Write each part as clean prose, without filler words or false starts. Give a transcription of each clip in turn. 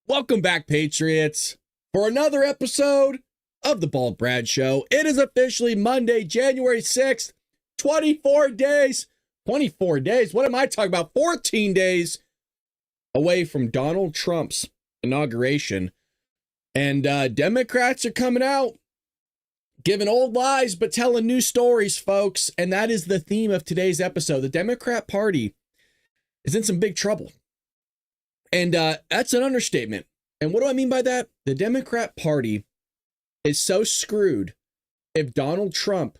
Welcome back, Patriots, for another episode of The Bald Brad Show. It is officially Monday, January 6th, 24 days. 24 days? What am I talking about? 14 days away from Donald Trump's inauguration. And Democrats are coming out, giving old lies, but telling new stories, folks. And that is the theme of today's episode. The Democrat Party is in some big trouble. And that's an understatement. And what do I mean by that? The Democrat Party is so screwed if Donald Trump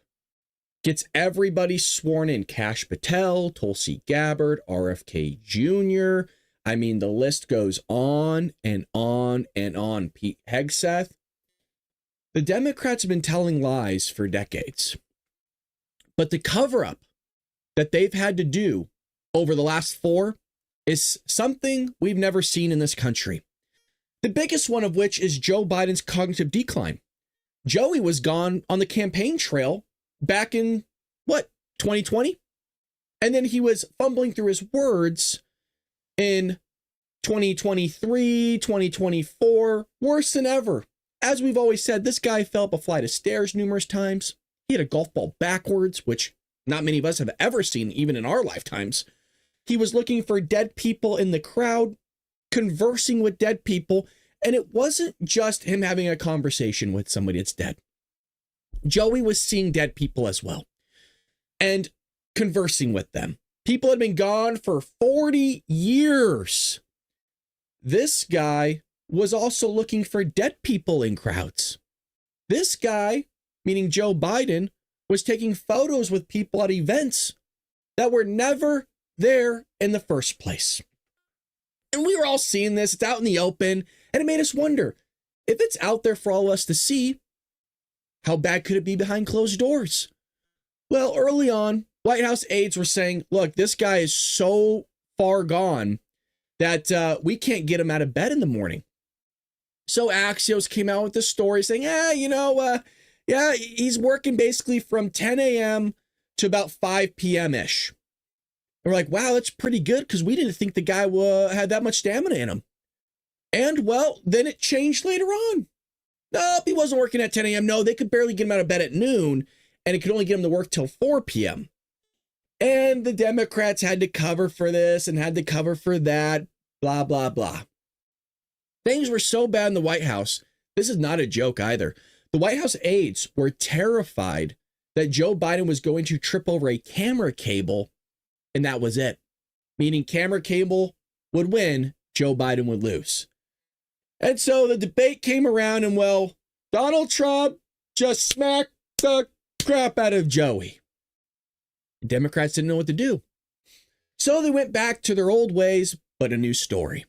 gets everybody sworn in. Kash Patel, Tulsi Gabbard, RFK Jr. I mean, the list goes on and on and on. Pete Hegseth. The Democrats have been telling lies for decades. But the cover-up that they've had to do over the last 4 is something we've never seen in this country. The biggest one of which is Joe Biden's cognitive decline. Joey was gone on the campaign trail back in, 2020? And then he was fumbling through his words in 2023, 2024, worse than ever. As we've always said, this guy fell up a flight of stairs numerous times. He hit a golf ball backwards, which not many of us have ever seen, even in our lifetimes. He was looking for dead people in the crowd, conversing with dead people, and it wasn't just him having a conversation with somebody that's dead. Joey was seeing dead people as well and conversing with them. People had been gone for 40 years. This guy was also looking for dead people in crowds. This guy, meaning Joe Biden, was taking photos with people at events that were never there in the first place. And we were all seeing this. It's out in the open. And it made us wonder, if it's out there for all of us to see, how bad could it be behind closed doors? Well, early on, White House aides were saying, look, this guy is so far gone that we can't get him out of bed in the morning. So Axios came out with this story saying, he's working basically from 10 a.m. to about 5 p.m.-ish. We're like, wow, that's pretty good because we didn't think the guy had that much stamina in him. And, well, then it changed later on. Nope, he wasn't working at 10 a.m. No, they could barely get him out of bed at noon, and it could only get him to work till 4 p.m. And the Democrats had to cover for this and had to cover for that, blah, blah, blah. Things were so bad in the White House. This is not a joke either. The White House aides were terrified that Joe Biden was going to trip over a camera cable. And that was it. Meaning camera cable would win, Joe Biden would lose. And so the debate came around and, well, Donald Trump just smacked the crap out of Joey. The Democrats didn't know what to do. So they went back to their old ways, but a new story.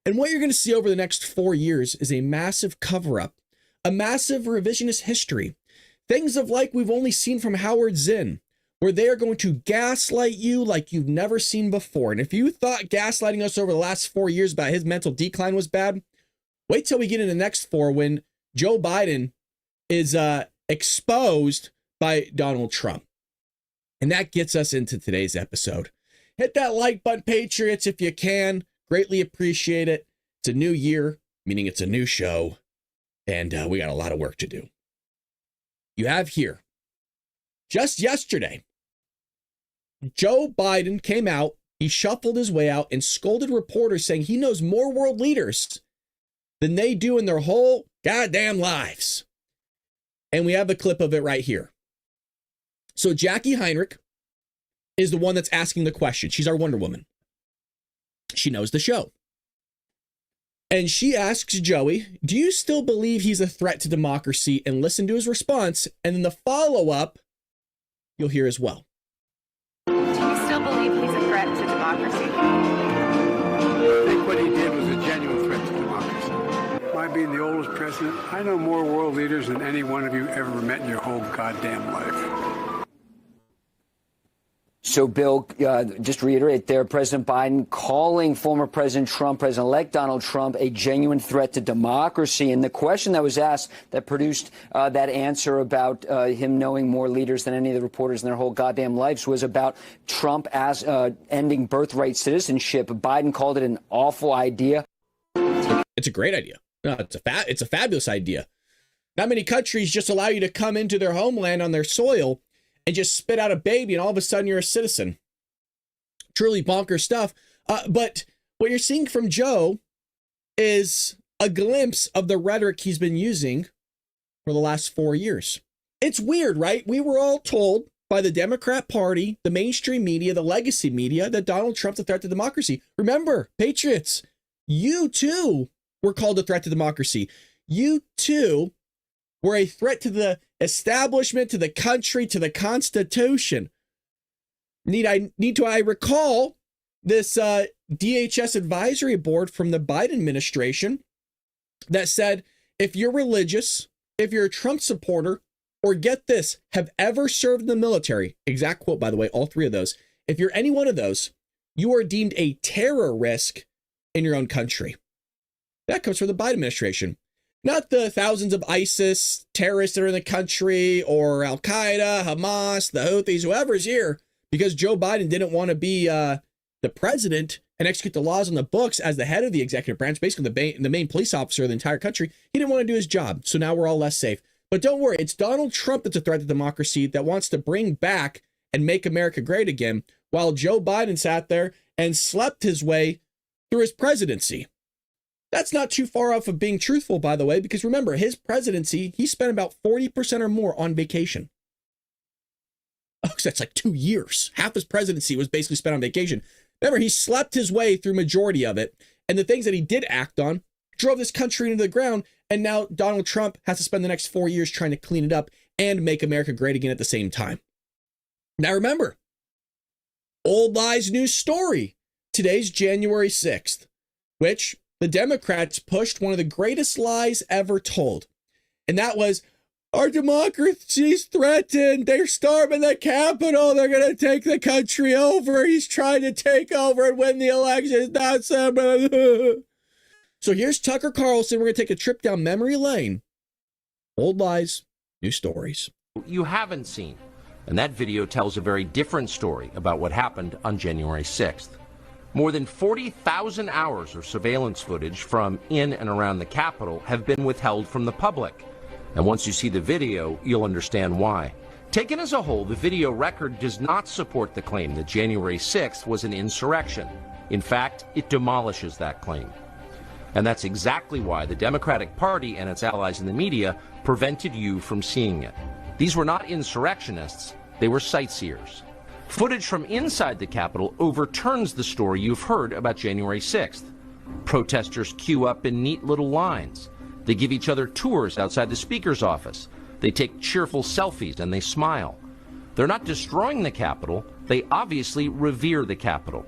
And what you're going to see over the next 4 years is a massive cover-up, a massive revisionist history. Things of like we've only seen from Howard Zinn, where they are going to gaslight you like you've never seen before. And if you thought gaslighting us over the last 4 years about his mental decline was bad, wait till we get into the next 4 when Joe Biden is exposed by Donald Trump. And that gets us into today's episode. Hit that like button, Patriots, if you can. Greatly appreciate it. It's a new year, meaning it's a new show. And we got a lot of work to do. You have here, just yesterday, Joe Biden came out, he shuffled his way out and scolded reporters saying he knows more world leaders than they do in their whole goddamn lives. And we have a clip of it right here. So Jackie Heinrich is the one that's asking the question. She's our Wonder Woman. She knows the show. And she asks Joey, do you still believe he's a threat to democracy? And listen to his response. And then the follow-up, you'll hear as well. Do you still believe he's a threat to democracy? I think what he did was a genuine threat to democracy. My being the oldest president, I know more world leaders than any one of you ever met in your whole goddamn life. So, Bill, just to reiterate there, President Biden calling former President Trump, President-elect Donald Trump, a genuine threat to democracy. And the question that was asked that produced that answer about him knowing more leaders than any of the reporters in their whole goddamn lives was about Trump as ending birthright citizenship. Biden called it an awful idea. It's a great idea. No, it's a fabulous idea. Not many countries just allow you to come into their homeland on their soil and just spit out a baby, and all of a sudden you're a citizen. Truly bonkers stuff. But what you're seeing from Joe is a glimpse of the rhetoric he's been using for the last 4 years. It's weird, right? We were all told by the Democrat Party, the mainstream media, the legacy media, that Donald Trump's a threat to democracy. Remember, patriots, you too were called a threat to democracy. You too were a threat to the establishment, to the country, to the Constitution. Need I recall this DHS advisory board from the Biden administration that said, if you're religious, if you're a Trump supporter, or get this, have ever served in the military, exact quote, by the way, all three of those, if you're any one of those, you are deemed a terror risk in your own country. That comes from the Biden administration. Not the thousands of ISIS terrorists that are in the country, or Al-Qaeda, Hamas, the Houthis, whoever's here, because Joe Biden didn't want to be the president and execute the laws on the books as the head of the executive branch, basically the main police officer of the entire country. He didn't want to do his job. So now we're all less safe. But don't worry, it's Donald Trump that's a threat to democracy, that wants to bring back and make America great again, while Joe Biden sat there and slept his way through his presidency. That's not too far off of being truthful, by the way, because remember, his presidency, he spent about 40% or more on vacation. Oh, so that's like 2 years. Half his presidency was basically spent on vacation. Remember, he slept his way through majority of it, and the things that he did act on drove this country into the ground, and now Donald Trump has to spend the next 4 years trying to clean it up and make America great again at the same time. Now remember, old lies, new story. Today's January 6th, which the Democrats pushed one of the greatest lies ever told. And that was, our democracy's threatened. They're storming the Capitol. They're going to take the country over. He's trying to take over and win the election. Not so. So here's Tucker Carlson. We're going to take a trip down memory lane. Old lies, new stories. You haven't seen. And that video tells a very different story about what happened on January 6th. More than 40,000 hours of surveillance footage from in and around the Capitol have been withheld from the public. And once you see the video, you'll understand why. Taken as a whole, the video record does not support the claim that January 6th was an insurrection. In fact, it demolishes that claim. And that's exactly why the Democratic Party and its allies in the media prevented you from seeing it. These were not insurrectionists, they were sightseers. Footage from inside the Capitol overturns the story you've heard about January 6th. Protesters queue up in neat little lines. They give each other tours outside the Speaker's office. They take cheerful selfies and they smile. They're not destroying the Capitol, they obviously revere the Capitol.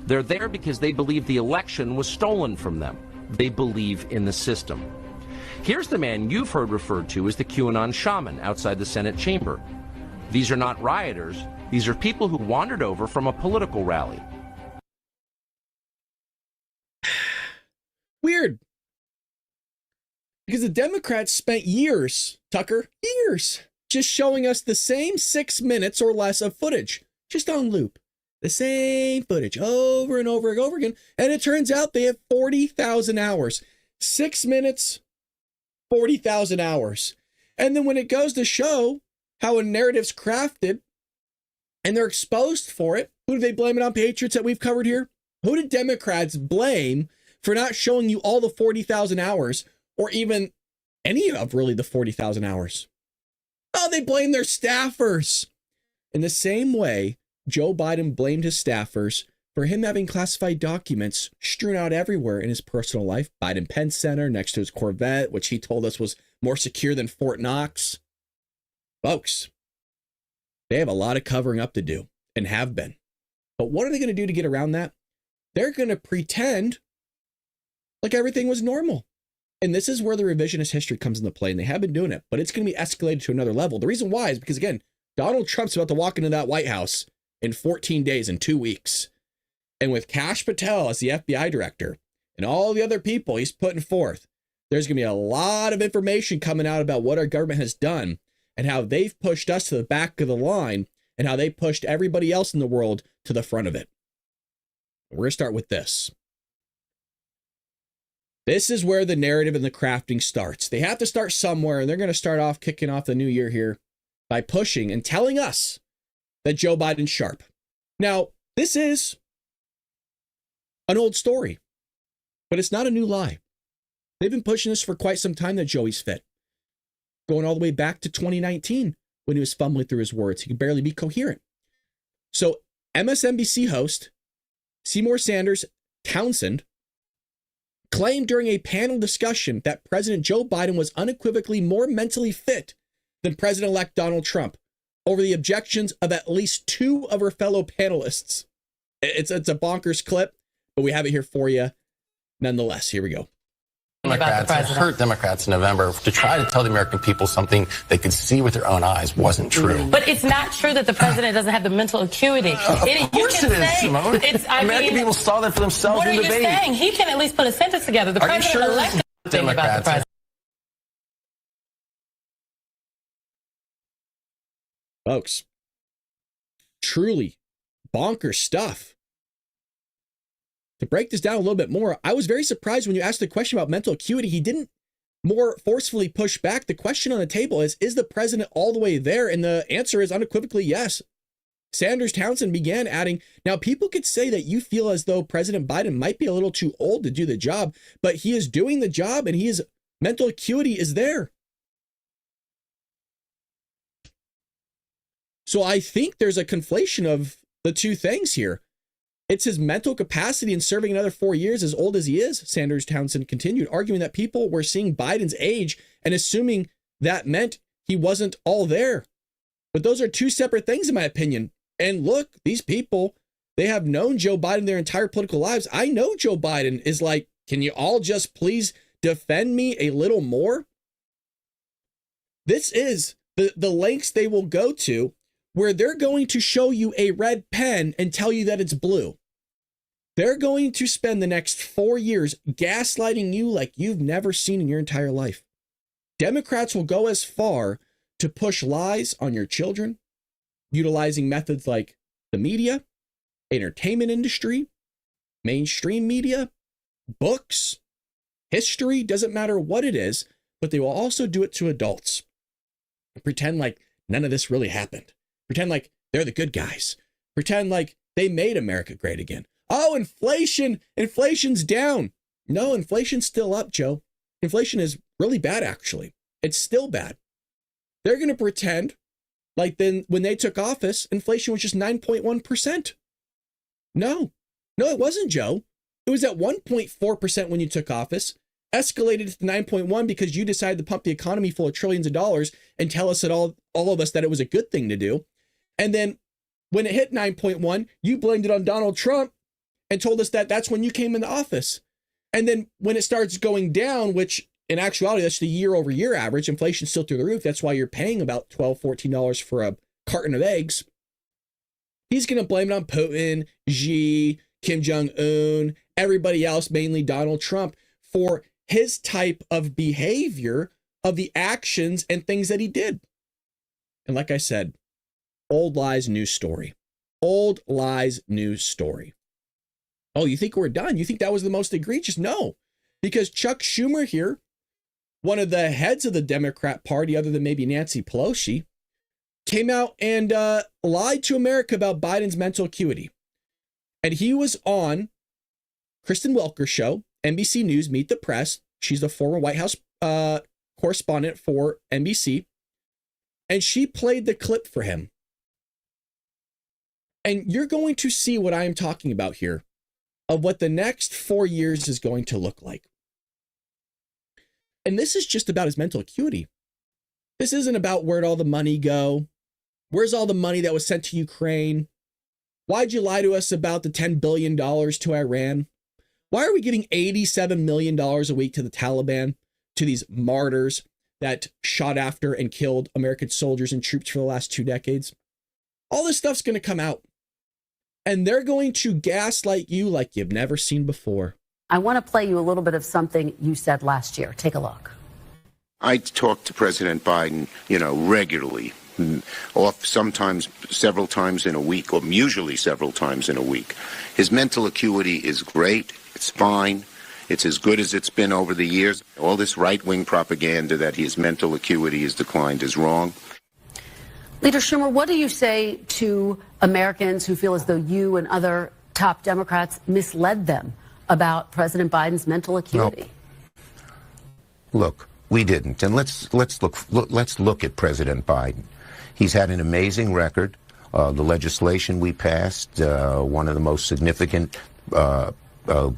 They're there because they believe the election was stolen from them. They believe in the system. Here's the man you've heard referred to as the QAnon shaman outside the Senate chamber. These are not rioters. These are people who wandered over from a political rally. Weird. Because the Democrats spent years, Tucker, years, just showing us the same 6 minutes or less of footage, just on loop. The same footage over and over and over again. And it turns out they have 40,000 hours. 6 minutes, 40,000 hours. And then when it goes to show how a narrative's crafted and they're exposed for it, who do they blame it on, patriots, that we've covered here? Who did Democrats blame for not showing you all the 40,000 hours or even any of really the 40,000 hours? Oh, they blame their staffers. In the same way, Joe Biden blamed his staffers for him having classified documents strewn out everywhere in his personal life. Biden Pence Center next to his Corvette, which he told us was more secure than Fort Knox. Folks, they have a lot of covering up to do and have been. But what are they going to do to get around that? They're going to pretend like everything was normal. And this is where the revisionist history comes into play, and they have been doing it, but it's going to be escalated to another level. The reason why is because, again, Donald Trump's about to walk into that White House in 14 days, in 2 weeks. And with Kash Patel as the FBI director and all the other people he's putting forth, there's going to be a lot of information coming out about what our government has done and how they've pushed us to the back of the line and how they pushed everybody else in the world to the front of it. We're going to start with this. This is where the narrative and the crafting starts. They have to start somewhere, and they're going to start off kicking off the new year here by pushing and telling us that Joe Biden's sharp. Now, this is an old story, but it's not a new lie. They've been pushing this for quite some time that Joey's fit. Going all the way back to 2019 when he was fumbling through his words. He could barely be coherent. So MSNBC host Seymour Sanders Townsend claimed during a panel discussion that President Joe Biden was unequivocally more mentally fit than President-elect Donald Trump over the objections of at least two of her fellow panelists. It's a bonkers clip, but we have it here for you nonetheless. Here we go. Democrats hurt Democrats in November to try to tell the American people something they could see with their own eyes wasn't true. But it's not true that the president doesn't have the mental acuity. Of course it is, Simone. American people saw that for themselves in the debate. What are you saying? He can at least put a sentence together. The president elected thing about the president. Folks, truly bonkers stuff. To break this down a little bit more, I was very surprised when you asked the question about mental acuity. He didn't more forcefully push back. The question on the table is the president all the way there? And the answer is unequivocally yes. Sanders Townsend began adding, now people could say that you feel as though President Biden might be a little too old to do the job, but he is doing the job and mental acuity is there. So I think there's a conflation of the two things here. It's his mental capacity in serving another 4 years, as old as he is, Sanders Townsend continued, arguing that people were seeing Biden's age and assuming that meant he wasn't all there. But those are two separate things, in my opinion. And look, these people, they have known Joe Biden their entire political lives. I know Joe Biden is like, can you all just please defend me a little more? This is the lengths they will go to where they're going to show you a red pen and tell you that it's blue. They're going to spend the next 4 years gaslighting you like you've never seen in your entire life. Democrats will go as far to push lies on your children, utilizing methods like the media, entertainment industry, mainstream media, books, history, doesn't matter what it is, but they will also do it to adults. Pretend like none of this really happened. Pretend like they're the good guys. Pretend like they made America great again. Oh, inflation's down. No, inflation's still up, Joe. Inflation is really bad, actually. It's still bad. They're going to pretend like then when they took office, inflation was just 9.1%. No, it wasn't, Joe. It was at 1.4% when you took office, escalated to 9.1 because you decided to pump the economy full of trillions of dollars and tell us that all of us that it was a good thing to do. And then when it hit 9.1, you blamed it on Donald Trump and told us that that's when you came into office. And then when it starts going down, which in actuality, that's the year over year average, inflation's still through the roof. That's why you're paying about $12, $14 for a carton of eggs. He's going to blame it on Putin, Xi, Kim Jong-un, everybody else, mainly Donald Trump, for his type of behavior, of the actions and things that he did. And like I said, old lies, new story. Old lies, new story. Oh, you think we're done? You think that was the most egregious? No, because Chuck Schumer here, one of the heads of the Democrat Party, other than maybe Nancy Pelosi, came out and lied to America about Biden's mental acuity. And he was on Kristen Welker's show, NBC News, Meet the Press. She's the former White House correspondent for NBC. And she played the clip for him. And you're going to see what I am talking about here, of what the next 4 years is going to look like. And this is just about his mental acuity. This isn't about where'd all the money go? Where's all the money that was sent to Ukraine? Why'd you lie to us about the $10 billion to Iran? Why are we getting $87 million a week to the Taliban, to these martyrs that shot after and killed American soldiers and troops for the last 2 decades? All this stuff's going to come out. And they're going to gaslight you like you've never seen before. I want to play you a little bit of something you said last year. Take a look. I talk to President Biden, regularly, sometimes several times in a week, or usually several times in a week. His mental acuity is great. It's fine. It's as good as it's been over the years. All this right-wing propaganda that his mental acuity has declined is wrong. Leader Schumer, what do you say to Americans who feel as though you and other top Democrats misled them about President Biden's mental acuity? No. Look, we didn't. And let's look at President Biden. He's had an amazing record. The legislation we passed, one of the most significant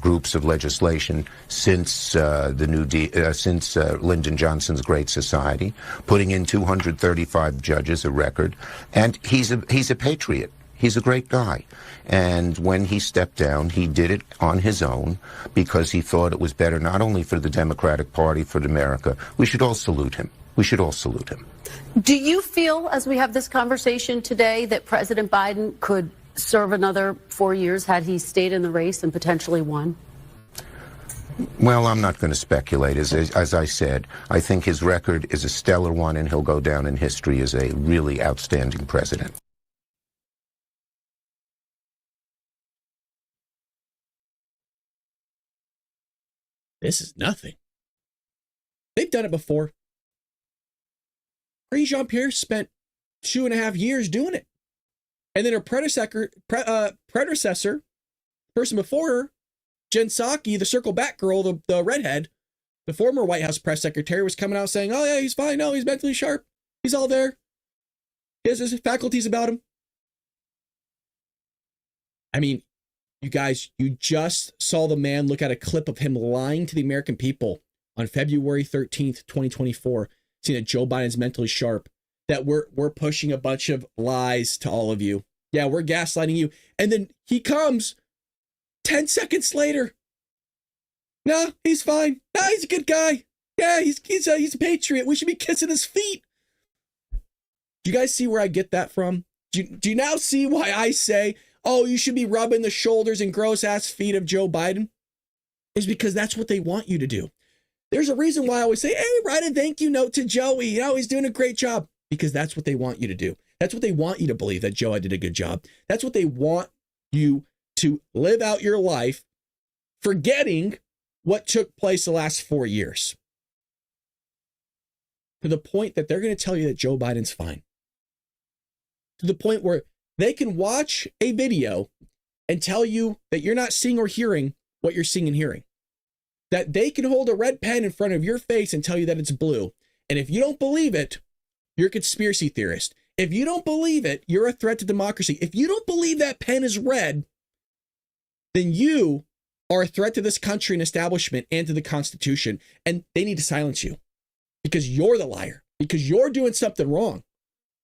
groups of legislation since since Lyndon Johnson's Great Society, putting in 235 judges, a record, and he's a patriot. He's a great guy. And when he stepped down, he did it on his own because he thought it was better not only for the Democratic Party, for America. We should all salute him. We should all salute him. Do you feel, as we have this conversation today, that President Biden could serve another 4 years had he stayed in the race and potentially won? Well, I'm not going to speculate. As I said, I think his record is a stellar one, and he'll go down in history as a really outstanding president. This is nothing. They've done it before. Jean-Pierre spent 2.5 years doing it. And then her predecessor, person before her, Jen Psaki, the circle back girl, the redhead, the former White House press secretary, was coming out saying, oh yeah, he's fine. No, he's mentally sharp. He's all there. He has his faculties about him. I mean, you guys, you just saw the man look at a clip of him lying to the American people on February 13th, 2024, saying that Joe Biden's mentally sharp, that we're pushing a bunch of lies to all of you. Yeah, we're gaslighting you. And then he comes 10 seconds later. No, he's fine. No, he's a good guy. Yeah, he's a patriot. We should be kissing his feet. Do you guys see where I get that from? Do you now see why I say, oh, you should be rubbing the shoulders and gross ass feet of Joe Biden? Is because that's what they want you to do. There's a reason why I always say, hey, write a thank you note to Joey. You know, he's doing a great job. Because that's what they want you to do. That's what they want you to believe, that Joe did a good job. That's what they want you to live out your life, forgetting what took place the last 4 years. To the point that they're going to tell you that Joe Biden's fine. To the point where they can watch a video and tell you that you're not seeing or hearing what you're seeing and hearing. That they can hold a red pen in front of your face and tell you that it's blue. And if you don't believe it, you're a conspiracy theorist. If you don't believe it, you're a threat to democracy. If you don't believe that pen is red, then you are a threat to this country and establishment and to the Constitution. And they need to silence you because you're the liar, because you're doing something wrong.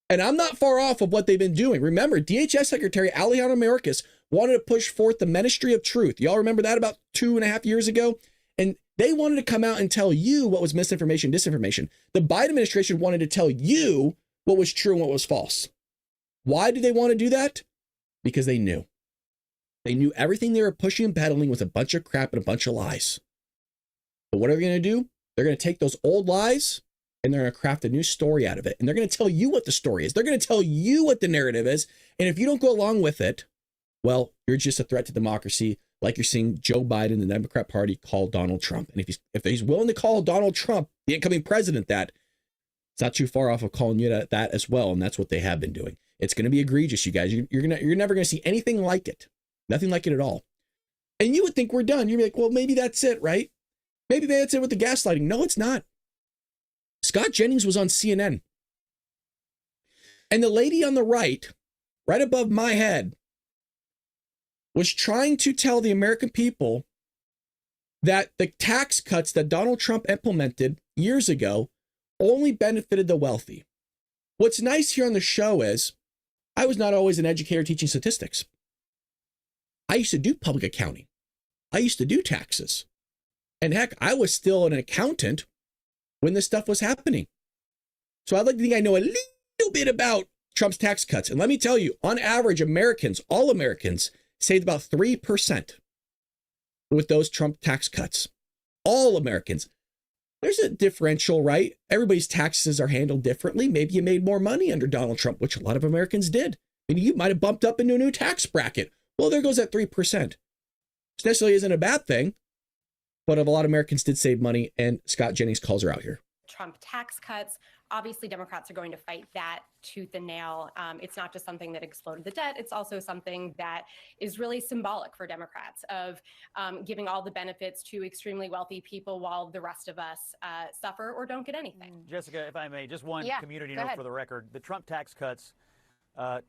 And I'm not far off of what they've been doing. Remember, DHS Secretary Alejandro Mayorkas wanted to push forth the Ministry of Truth. Y'all remember that about 2.5 years ago? And they wanted to come out and tell you what was misinformation, disinformation. The Biden administration wanted to tell you what was true and what was false. Why did they want to do that? Because they knew. They knew everything they were pushing and peddling was a bunch of crap and a bunch of lies. But what are they going to do? They're going to take those old lies and they're going to craft a new story out of it. And they're going to tell you what the story is. They're going to tell you what the narrative is. And if you don't go along with it, well, you're just a threat to democracy, like you're seeing Joe Biden, the Democrat Party, call Donald Trump. And if he's willing to call Donald Trump, the incoming president, that, it's not too far off of calling you that as well. And that's what they have been doing. It's going to be egregious, you guys. You're never going to see anything like it. Nothing like it at all. And you would think we're done. You'd be like, well, maybe that's it, right? Maybe that's it with the gaslighting. No, it's not. Scott Jennings was on CNN. And the lady on the right above my head, was trying to tell the American people that the tax cuts that Donald Trump implemented years ago only benefited the wealthy. What's nice here on the show is I was not always an educator teaching statistics. I used to do public accounting. I used to do taxes. And heck, I was still an accountant when this stuff was happening. So I'd like to think I know a little bit about Trump's tax cuts. And let me tell you, on average, Americans, all Americans, saved about 3% with those Trump tax cuts. All Americans. There's a differential, right? Everybody's taxes are handled differently. Maybe you made more money under Donald Trump, which a lot of Americans did. I mean, you might have bumped up into a new tax bracket. Well, there goes that 3%. Which necessarily isn't a bad thing. but a lot of Americans did save money, and Scott Jennings calls her out here. Trump tax cuts. Obviously, Democrats are going to fight that tooth and nail. It's not just something that exploded the debt. It's also something that is really symbolic for Democrats of giving all the benefits to extremely wealthy people while the rest of us suffer or don't get anything. Jessica, if I may, just one community note for the record. The Trump tax cuts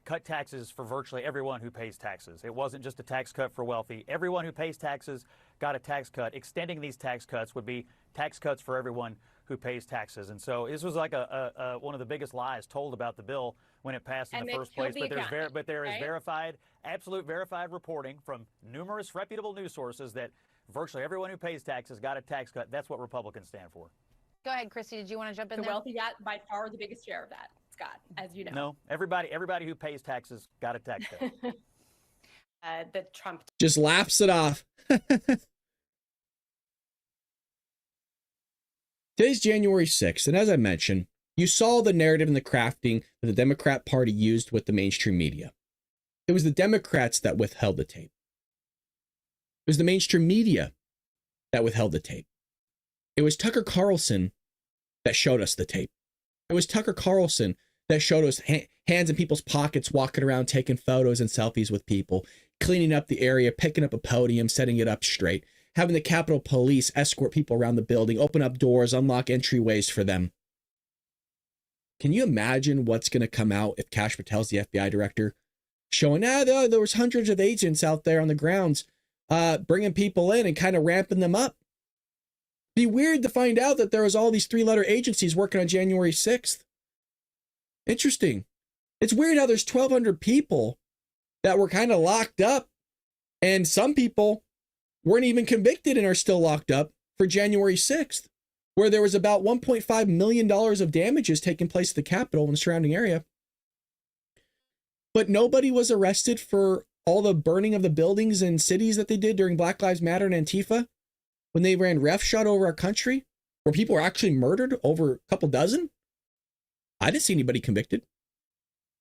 cut taxes for virtually everyone who pays taxes. It wasn't just a tax cut for wealthy. Everyone who pays taxes got a tax cut. Extending these tax cuts would be tax cuts for everyone who pays taxes. And so this was like one of the biggest lies told about the bill when it passed in the first place. But there is verified, absolute verified reporting from numerous reputable news sources that virtually everyone who pays taxes got a tax cut. That's what Republicans stand for. Go ahead, Christy. Did you want to jump in there? The wealthy got by far the biggest share of that, Scott, as you know. No, everybody who pays taxes got a tax cut. The Trump just laughs it off. Today's January 6th, and as I mentioned, you saw the narrative and the crafting that the Democrat Party used with the mainstream media. It was the Democrats that withheld the tape. It was the mainstream media that withheld the tape. It was Tucker Carlson that showed us the tape. It was Tucker Carlson that showed us hands in people's pockets, walking around, taking photos and selfies with people, cleaning up the area, picking up a podium, setting it up straight, having the Capitol Police escort people around the building, open up doors, unlock entryways for them. Can you imagine what's going to come out if Kash Patel's the FBI director, showing, there was hundreds of agents out there on the grounds, bringing people in and kind of ramping them up? Be weird to find out that there was all these three-letter agencies working on January 6th. Interesting. It's weird how there's 1,200 people that were kind of locked up, and some people weren't even convicted and are still locked up for January 6th, where there was about $1.5 million of damages taking place at the Capitol and the surrounding area. But nobody was arrested for all the burning of the buildings and cities that they did during Black Lives Matter and Antifa, when they ran roughshod over our country, where people were actually murdered, over a couple dozen. I didn't see anybody convicted.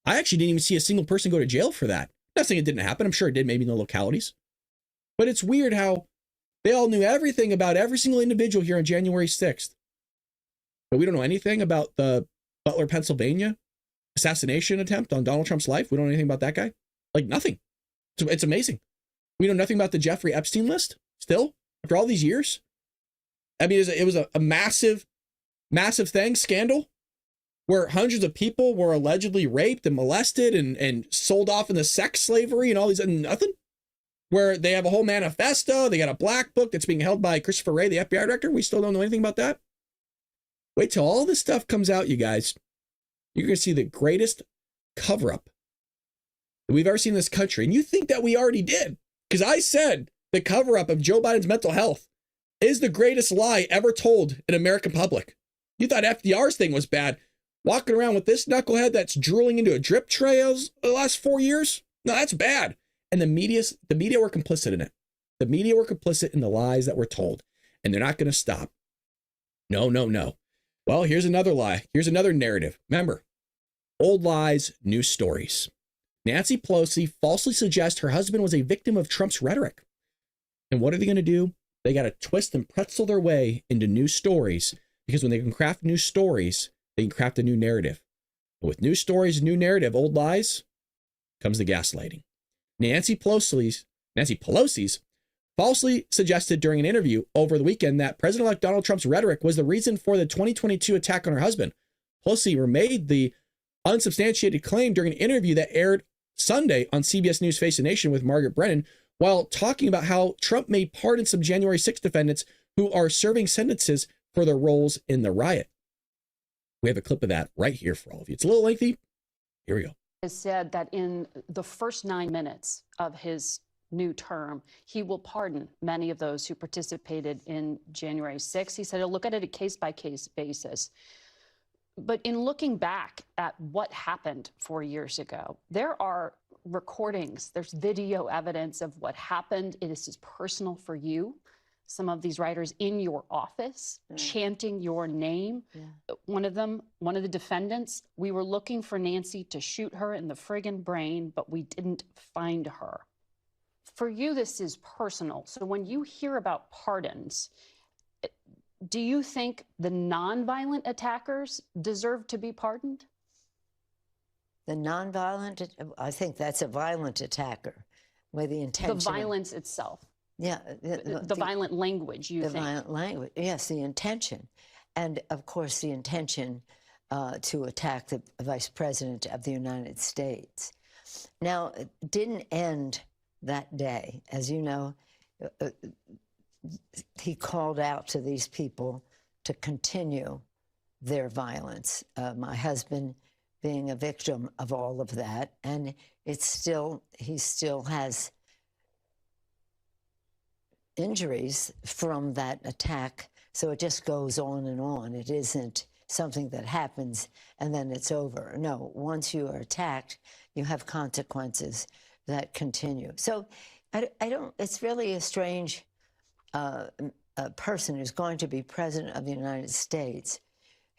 I actually didn't even see a single person go to jail for that. Not saying it didn't happen. I'm sure it did, maybe in the localities. But it's weird how they all knew everything about every single individual here on January 6th. But we don't know anything about the Butler, Pennsylvania assassination attempt on Donald Trump's life. We don't know anything about that guy. Like nothing. It's amazing. We know nothing about the Jeffrey Epstein list still, after all these years. I mean, it was a massive, massive scandal, where hundreds of people were allegedly raped and molested and sold off into sex slavery and all these, and nothing. Where they have a whole manifesto, they got a black book that's being held by Christopher Wray, the FBI director. We still don't know anything about that. Wait till all this stuff comes out, you guys. You're going to see the greatest cover-up that we've ever seen in this country. And you think that we already did. Because I said the cover-up of Joe Biden's mental health is the greatest lie ever told in American public. You thought FDR's thing was bad. Walking around with this knucklehead that's drooling into a drip tray the last 4 years? No, that's bad. And the media were complicit in it. The media were complicit in the lies that were told. And they're not going to stop. No, no, no. Well, here's another lie. Here's another narrative. Remember, old lies, new stories. Nancy Pelosi falsely suggests her husband was a victim of Trump's rhetoric. And what are they going to do? They got to twist and pretzel their way into new stories, because when they can craft new stories, they can craft a new narrative. And with new stories, new narrative, old lies, comes the gaslighting. Nancy Pelosi's falsely suggested during an interview over the weekend that President-elect Donald Trump's rhetoric was the reason for the 2022 attack on her husband. Pelosi made the unsubstantiated claim during an interview that aired Sunday on CBS News Face the Nation with Margaret Brennan, while talking about how Trump may pardon some January 6 defendants who are serving sentences for their roles in the riot. We have a clip of that right here for all of you. It's a little lengthy. Here we go. Has said that in the first 9 minutes of his new term, he will pardon many of those who participated in January 6th. He said he'll look at it a case-by-case basis. But in looking back at what happened 4 years ago, there are recordings, there's video evidence of what happened. It is personal for you. Some of these writers in your office chanting your name. One of the defendants, we were looking for Nancy to shoot her in the friggin' brain, but we didn't find her. For you, this is personal. So when you hear about pardons, do you think the nonviolent attackers deserve to be pardoned? The nonviolent, I think that's a violent attacker with the intention. The violence itself. Yeah. The violent language, you think? The violent language, yes, the intention. And of course, the intention to attack the Vice President of the United States. Now, it didn't end that day. As you know, he called out to these people to continue their violence. My husband being a victim of all of that, and he still has injuries from that attack, so it just goes on and on. It isn't something that happens and then it's over. No, once you are attacked, you have consequences that continue. So I don't, it's really a strange person who's going to be president of the United States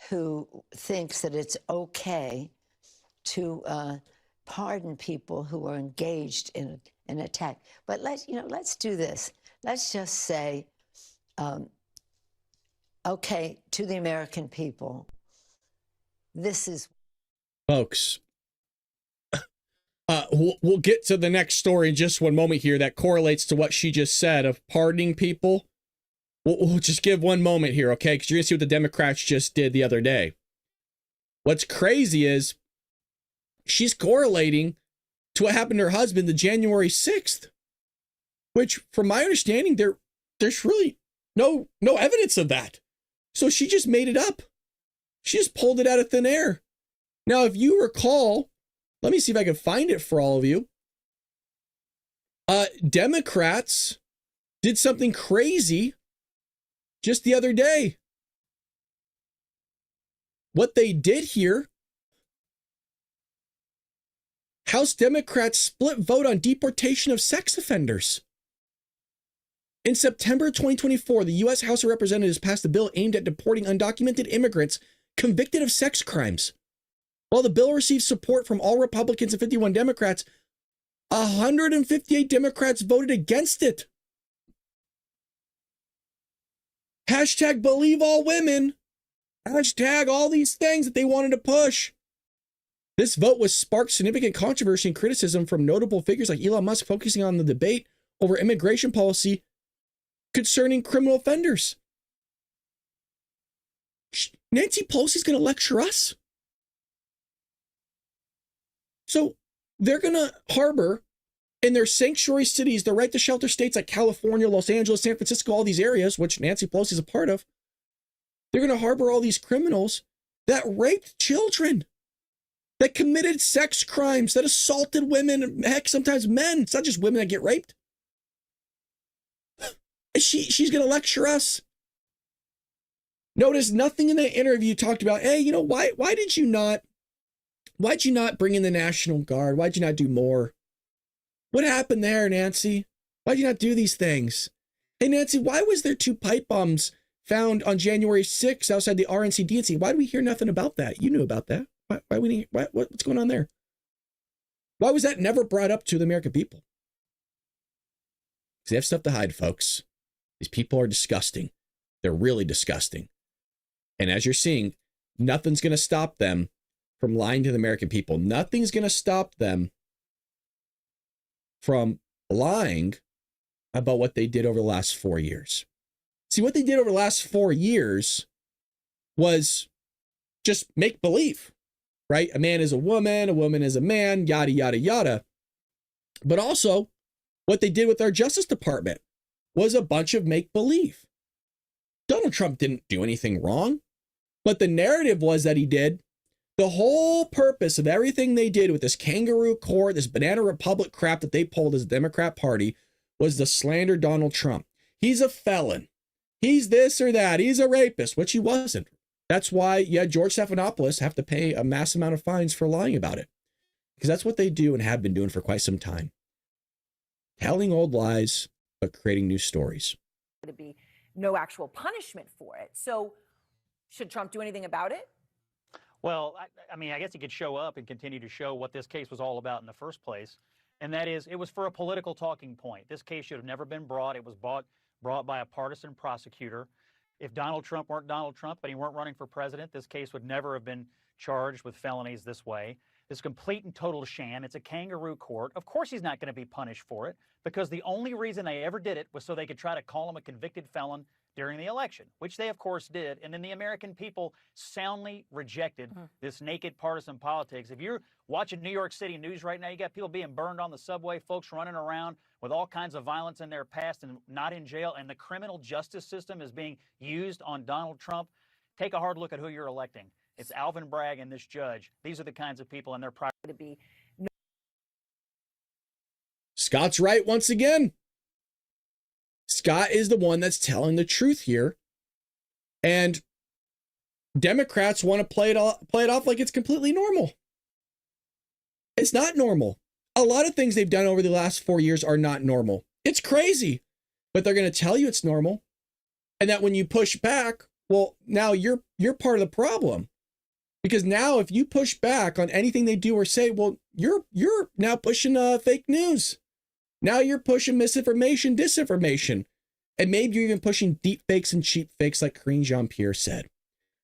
who thinks that it's okay to pardon people who are engaged in an attack. But let's do this. Let's just say, okay, to the American people, this is... Folks, we'll get to the next story in just one moment here that correlates to what she just said of pardoning people. We'll just give one moment here, okay? Because you're going to see what the Democrats just did the other day. What's crazy is she's correlating to what happened to her husband the January 6th, which, from my understanding, there's really no evidence of that. So she just made it up. She just pulled it out of thin air. Now, if you recall, let me see if I can find it for all of you. Democrats did something crazy just the other day. What they did here, House Democrats split vote on deportation of sex offenders. In September 2024, the U.S. House of Representatives passed a bill aimed at deporting undocumented immigrants convicted of sex crimes. While the bill received support from all Republicans and 51 Democrats, 158 Democrats voted against it. Hashtag believe all women. Hashtag all these things that they wanted to push. This vote was sparked significant controversy and criticism from notable figures like Elon Musk, focusing on the debate over immigration policy concerning criminal offenders. Nancy Pelosi's going to lecture us. So they're going to harbor in their sanctuary cities, the right to shelter states like California, Los Angeles, San Francisco, all these areas, which Nancy Pelosi is a part of. They're going to harbor all these criminals that raped children, that committed sex crimes, that assaulted women, heck, sometimes men. It's not just women that get raped. She's going to lecture us. Notice nothing in that interview talked about, hey, you know, why'd you not bring in the National Guard? Why'd you not do more? What happened there, Nancy? Why'd you not do these things? Hey, Nancy, why was there 2 pipe bombs found on January 6th outside the RNC DNC? Why do we hear nothing about that? You knew about that. What's going on there? Why was that never brought up to the American people? Because they have stuff to hide, folks. These people are disgusting. They're really disgusting. And as you're seeing, nothing's going to stop them from lying to the American people. Nothing's going to stop them from lying about what they did over the last 4 years. See, what they did over the last 4 years was just make believe, right? A man is a woman is a man, yada, yada, yada. But also, what they did with our Justice Department was a bunch of make believe. Donald Trump didn't do anything wrong, but the narrative was that he did. The whole purpose of everything they did with this kangaroo court, this banana republic crap that they pulled as a Democrat Party, was to slander Donald Trump. He's a felon. He's this or that. He's a rapist, which he wasn't. That's why you had George Stephanopoulos have to pay a massive amount of fines for lying about it. Because that's what they do and have been doing for quite some time. Telling old lies, but creating new stories. To be no actual punishment for it. So should Trump do anything about it? Well, I mean, I guess he could show up and continue to show what this case was all about in the first place. and that is it was for a political talking point. This case should have never been brought. It was brought by a partisan prosecutor. If Donald Trump weren't Donald Trump and he weren't running for president, this case would never have been charged with felonies this way. It's complete and total sham. It's a kangaroo court. Of course he's not going to be punished for it, because the only reason they ever did it was so they could try to call him a convicted felon during the election, which they of course did. And then the American people soundly rejected this naked partisan politics. If you're watching New York City news right now, you got people being burned on the subway, folks running around with all kinds of violence in their past and not in jail, and the criminal justice system is being used on Donald Trump. Take a hard look at who you're electing. It's Alvin Bragg and this judge. These are the kinds of people, and they're proud to be. Scott's right once again. Scott is the one that's telling the truth here. And Democrats want to play it off like it's completely normal. It's not normal. A lot of things they've done over the last 4 years are not normal. It's crazy. But they're going to tell you it's normal. And that when you push back, well, now you're part of the problem. Because now if you push back on anything they do or say, well, you're now pushing fake news. Now you're pushing misinformation, disinformation. And maybe you're even pushing deep fakes and cheap fakes like Karine Jean-Pierre said.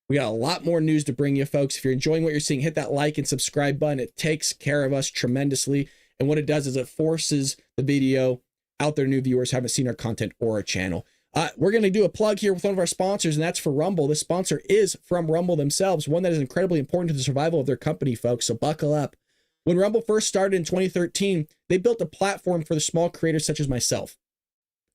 We got a lot more news to bring you, folks. If you're enjoying what you're seeing, hit that like and subscribe button. It takes care of us tremendously. And what it does is it forces the video out there to new viewers who haven't seen our content or our channel. We're going to do a plug here with one of our sponsors, and that's for Rumble. This sponsor is from Rumble themselves, one that is incredibly important to the survival of their company, folks. So buckle up. When Rumble first started in 2013, they built a platform for the small creators such as myself.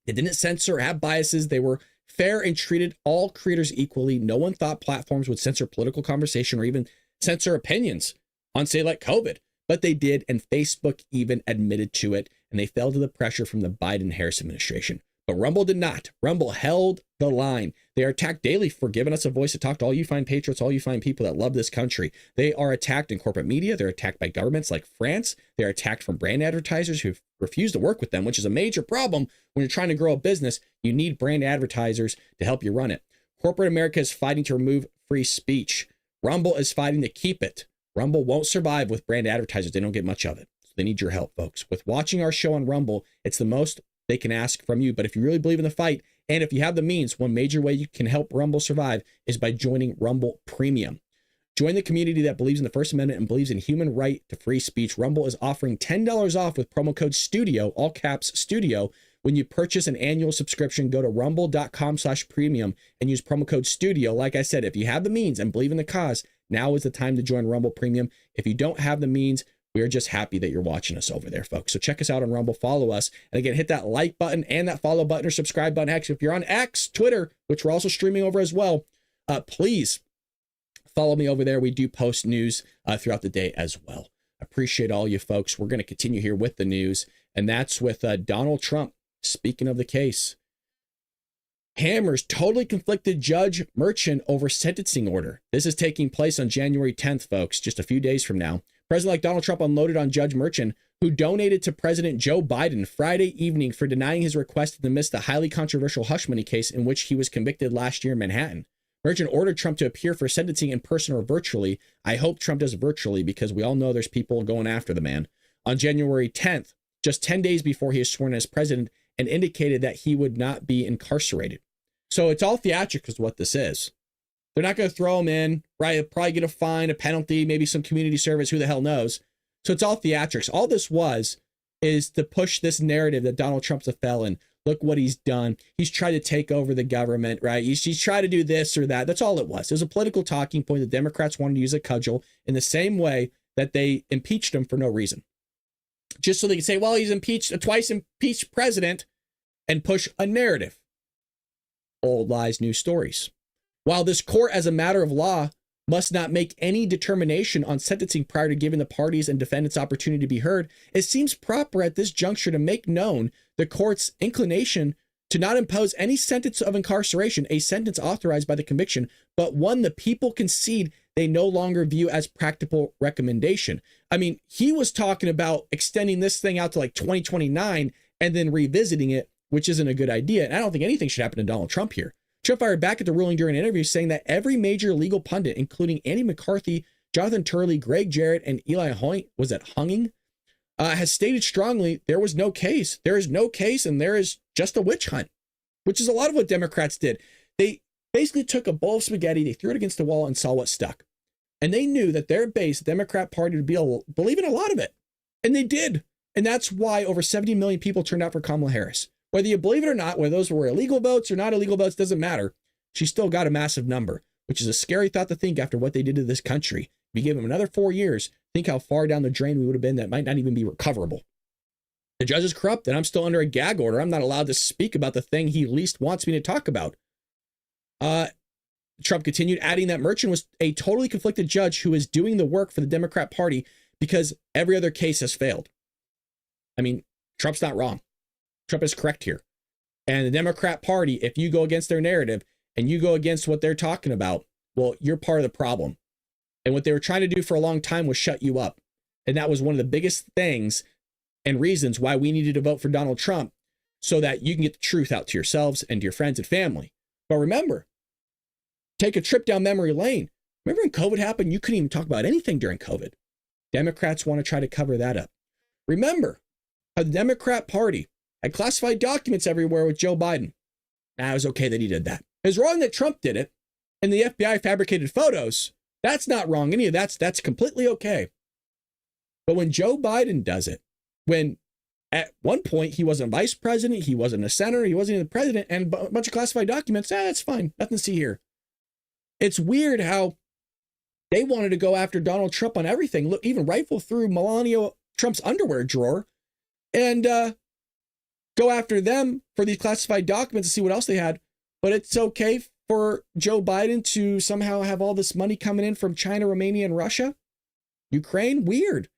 They didn't censor or have biases. They were fair and treated all creators equally. No one thought platforms would censor political conversation or even censor opinions on, say, like COVID. But they did, and Facebook even admitted to it, and they fell to the pressure from the Biden-Harris administration. But Rumble did not. Rumble held the line. They are attacked daily for giving us a voice to talk to all you fine patriots, all you fine people that love this country. They are attacked in corporate media. They're attacked by governments like France. They're attacked from brand advertisers who refuse to work with them, which is a major problem when you're trying to grow a business. You need brand advertisers to help you run it. Corporate America is fighting to remove free speech. Rumble is fighting to keep it. Rumble won't survive with brand advertisers. They don't get much of it. So they need your help, folks. With watching our show on Rumble, it's the most they can ask from you. But if you really believe in the fight, and if you have the means, one major way you can help Rumble survive is by joining Rumble Premium. Join the community that believes in the First Amendment and believes in human right to free speech. Rumble is offering $10 off with promo code STUDIO, all caps STUDIO. When you purchase an annual subscription, go to rumble.com/premium and use promo code STUDIO. Like I said, if you have the means and believe in the cause, now is the time to join Rumble Premium. If you don't have the means, we are just happy that you're watching us over there, folks. So check us out on Rumble, follow us. And again, hit that like button and that follow button or subscribe button. Actually, if you're on X, Twitter, which we're also streaming over as well, please follow me over there. We do post news throughout the day as well. Appreciate all you folks. We're going to continue here with the news, and that's with Donald Trump. Speaking of the case, hammers totally conflicted Judge Merchan over sentencing order. This is taking place on January 10th, folks, just a few days from now. President-elect Donald Trump unloaded on Judge Merchan, who donated to President Joe Biden Friday evening for denying his request to dismiss the highly controversial hush money case in which he was convicted last year in Manhattan. Merchan ordered Trump to appear for sentencing in person or virtually. I hope Trump does virtually because we all know there's people going after the man. On January 10th, just 10 days before he is sworn as president, and indicated that he would not be incarcerated. So it's all theatrics is what this is. They're not going to throw him in, right? They'll probably get a fine, a penalty, maybe some community service, who the hell knows. So it's all theatrics. All this is to push this narrative that Donald Trump's a felon. Look what he's done. He's tried to take over the government, right? He's tried to do this or that. That's all it was. It was a political talking point. The Democrats wanted to use a cudgel in the same way that they impeached him for no reason. Just so they can say, well, he's impeached, a twice impeached president, and push a narrative. Old lies, new stories. While this court, as a matter of law, must not make any determination on sentencing prior to giving the parties and defendants opportunity to be heard, it seems proper at this juncture to make known the court's inclination to not impose any sentence of incarceration, a sentence authorized by the conviction, but one the people concede they no longer view as practical recommendation. I mean, he was talking about extending this thing out to like 2029 and then revisiting it, which isn't a good idea. And I don't think anything should happen to Donald Trump here. Trump fired back at the ruling during an interview saying that every major legal pundit, including Andy McCarthy, Jonathan Turley, Greg Jarrett, and Eli Hunging, has stated strongly there was no case. There is no case, and there is just a witch hunt, which is a lot of what Democrats did. They basically took a bowl of spaghetti, they threw it against the wall and saw what stuck. And they knew that their base, the Democrat Party, would believe in a lot of it. And they did. And that's why over 70 million people turned out for Kamala Harris. Whether you believe it or not, whether those were illegal votes or not illegal votes, doesn't matter. She still got a massive number, which is a scary thought to think after what they did to this country. If you gave them another 4 years, think how far down the drain we would have been that might not even be recoverable. The judge is corrupt, and I'm still under a gag order. I'm not allowed to speak about the thing he least wants me to talk about. Trump continued, adding that Merchant was a totally conflicted judge who is doing the work for the Democrat Party because every other case has failed. I mean, Trump's not wrong. Trump is correct here. And the Democrat Party, if you go against their narrative and you go against what they're talking about, well, you're part of the problem. And what they were trying to do for a long time was shut you up. And that was one of the biggest things and reasons why we needed to vote for Donald Trump, so that you can get the truth out to yourselves and to your friends and family. But remember, take a trip down memory lane. Remember when COVID happened? You couldn't even talk about anything during COVID. Democrats want to try to cover that up. Remember how the Democrat Party had classified documents everywhere with Joe Biden. Nah, it was okay that he did that. It was wrong that Trump did it, and the FBI fabricated photos. That's not wrong. Any of that's completely okay. But when Joe Biden does it, when at one point he wasn't vice president, he wasn't a senator, he wasn't even the president, and a bunch of classified documents, that's fine. Nothing to see here. It's weird how they wanted to go after Donald Trump on everything. Look, even rifle through Melania Trump's underwear drawer and go after them for these classified documents to see what else they had. But it's okay for Joe Biden to somehow have all this money coming in from China, Romania, and Russia? Ukraine? Weird.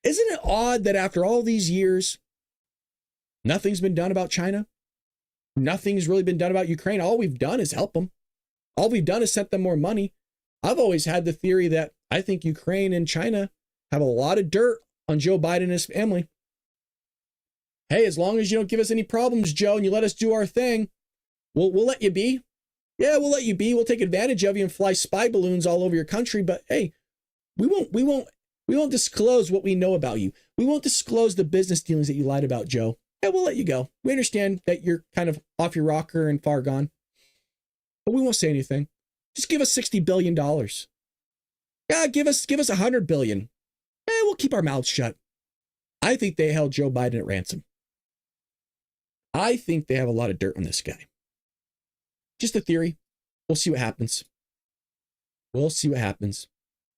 Isn't it odd that after all these years, nothing's been done about China? Nothing's really been done about Ukraine. All we've done is help them. All we've done is sent them more money. I've always had the theory that I think Ukraine and China have a lot of dirt on Joe Biden and his family. Hey, as long as you don't give us any problems, Joe, and you let us do our thing, we'll let you be. Yeah, we'll let you be. We'll take advantage of you and fly spy balloons all over your country. But hey, we won't disclose what we know about you. We won't disclose the business dealings that you lied about, Joe. Yeah, we'll let you go. We understand that you're kind of off your rocker and far gone, but we won't say anything. Just give us $60 billion. Yeah, give us $100 billion. We'll keep our mouths shut. I think they held Joe Biden at ransom. I think they have a lot of dirt on this guy. Just a theory. We'll see what happens. We'll see what happens.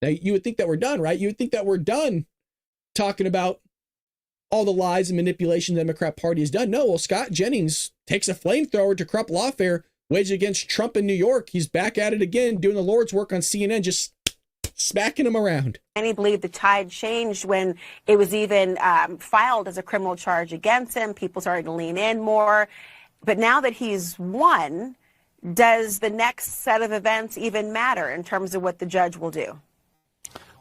Now, you would think that we're done, right? You would think that we're done talking about all the lies and manipulation the Democrat Party has done. No, well, Scott Jennings takes a flamethrower to corrupt lawfare waged against Trump in New York. He's back at it again, doing the Lord's work on CNN, just smacking him around. Many believe the tide changed when it was even filed as a criminal charge against him. People started to lean in more. But now that he's won, does the next set of events even matter in terms of what the judge will do?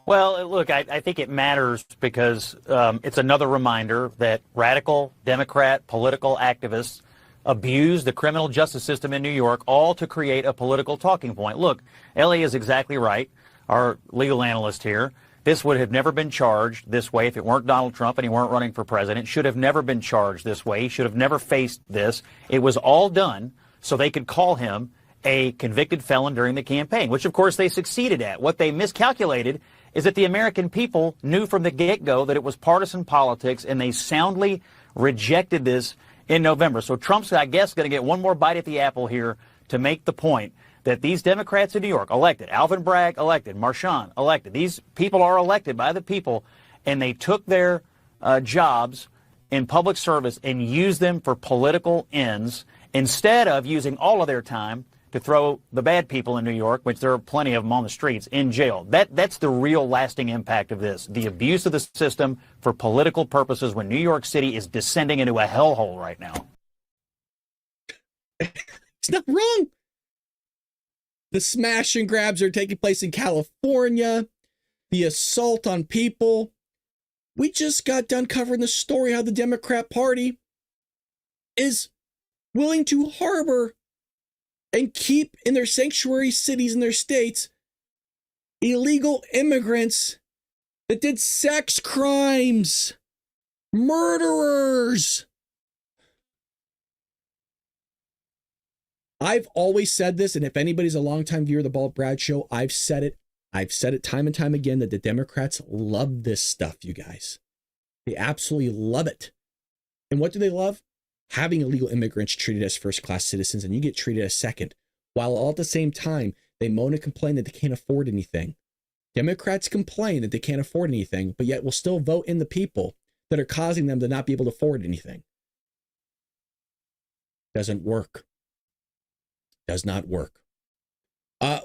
Well, look, I think it matters because it's another reminder that radical Democrat political activists abuse the criminal justice system in New York, all to create a political talking point. Look, Ellie is exactly right, our legal analyst here. This would have never been charged this way if it weren't Donald Trump and he weren't running for president. Should have never been charged this way. He should have never faced this. It was all done so they could call him a convicted felon during the campaign, which, of course, they succeeded at. What they miscalculated is that the American people knew from the get-go that it was partisan politics, and they soundly rejected this in November. So Trump's, I guess, going to get one more bite at the apple here to make the point that these Democrats in New York elected, Alvin Bragg elected, Marchand elected, these people are elected by the people, and they took their jobs in public service and used them for political ends instead of using all of their time to throw the bad people in New York, which there are plenty of them on the streets, in jail. That's the real lasting impact of this, the abuse of the system for political purposes when New York City is descending into a hellhole right now. It's not wrong. The smash and grabs are taking place in California, the assault on people. We just got done covering the story how the Democrat Party is willing to harbor and keep in their sanctuary cities in their states illegal immigrants that did sex crimes. Murderers. I've always said this, and if anybody's a longtime viewer of the Bald Brad Show, I've said it. I've said it time and time again that the Democrats love this stuff, you guys. They absolutely love it. And what do they love? Having illegal immigrants treated as first-class citizens, and you get treated as second, while all at the same time, they moan and complain that they can't afford anything. Democrats complain that they can't afford anything, but yet will still vote in the people that are causing them to not be able to afford anything. Doesn't work. Does not work.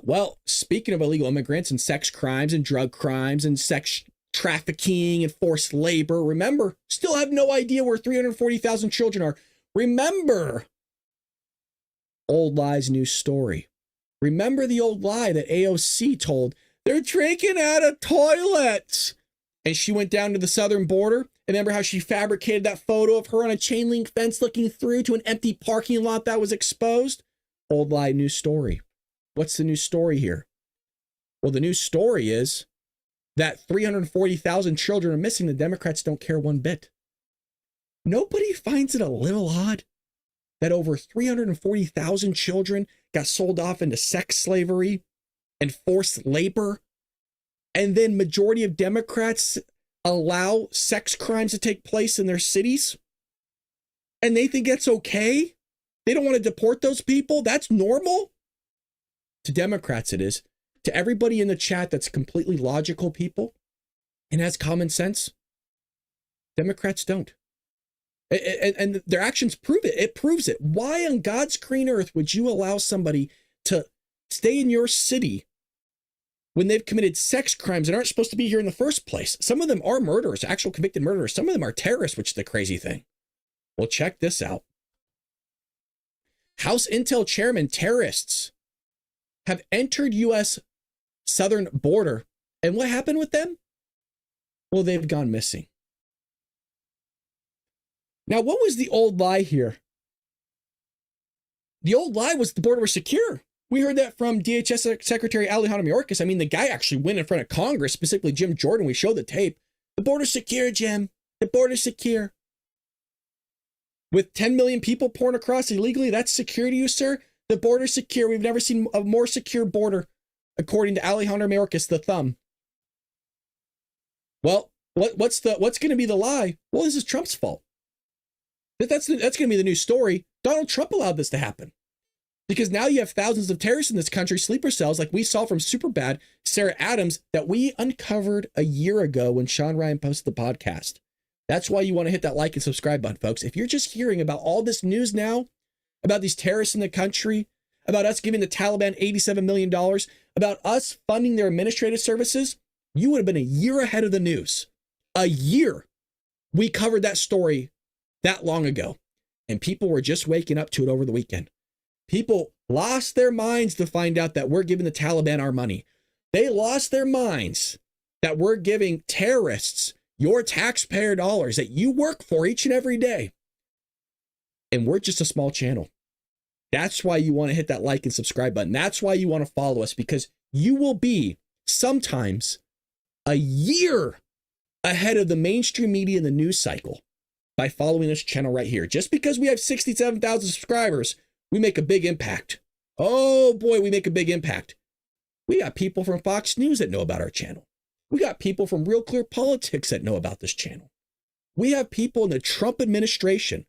Well, speaking of illegal immigrants and sex crimes and drug crimes and sex trafficking and forced labor, remember, still have no idea where 340,000 children are. Remember, old lie's new story. Remember the old lie that AOC told, they're drinking out of toilets. And she went down to the southern border. And remember how she fabricated that photo of her on a chain link fence looking through to an empty parking lot that was exposed? Old lie, new story. What's the new story here? Well, the new story is that 340,000 children are missing. The Democrats don't care one bit. Nobody finds it a little odd that over 340,000 children got sold off into sex slavery and forced labor, and then majority of Democrats allow sex crimes to take place in their cities, and they think it's okay? They don't want to deport those people? That's normal? To Democrats it is. To everybody in the chat that's completely logical people and has common sense, Democrats don't. And their actions prove it. It proves it. Why on God's green earth would you allow somebody to stay in your city when they've committed sex crimes and aren't supposed to be here in the first place? Some of them are murderers, actual convicted murderers. Some of them are terrorists, which is the crazy thing. Well, check this out. House Intel Chairman terrorists have entered U.S. southern border. And what happened with them? Well, they've gone missing. Now, what was the old lie here? The old lie was the border was secure. We heard that from DHS Secretary Alejandro Mayorkas. I mean, the guy actually went in front of Congress, specifically Jim Jordan. We showed the tape. The border's secure, Jim. The border's secure. With 10 million people pouring across illegally, that's secure to you, sir? The border's secure. We've never seen a more secure border, according to Alejandro Mayorkas, the thumb. Well, what's going to be the lie? Well, this is Trump's fault. That's going to be the new story. Donald Trump allowed this to happen. Because now you have thousands of terrorists in this country, sleeper cells, like we saw from Superbad, Sarah Adams, that we uncovered a year ago when Sean Ryan posted the podcast. That's why you want to hit that like and subscribe button, folks. If you're just hearing about all this news now, about these terrorists in the country, about us giving the Taliban $87 million, about us funding their administrative services, you would have been a year ahead of the news. A year. We covered that story that long ago, and people were just waking up to it over the weekend. People lost their minds to find out that we're giving the Taliban our money. They lost their minds that we're giving terrorists your taxpayer dollars that you work for each and every day. And we're just a small channel. That's why you want to hit that like and subscribe button. That's why you want to follow us, because you will be sometimes a year ahead of the mainstream media and the news cycle by following this channel right here. Just because we have 67,000 subscribers, we make a big impact. Oh boy, we make a big impact. We got people from Fox News that know about our channel. We got people from Real Clear Politics that know about this channel. We have people in the Trump administration,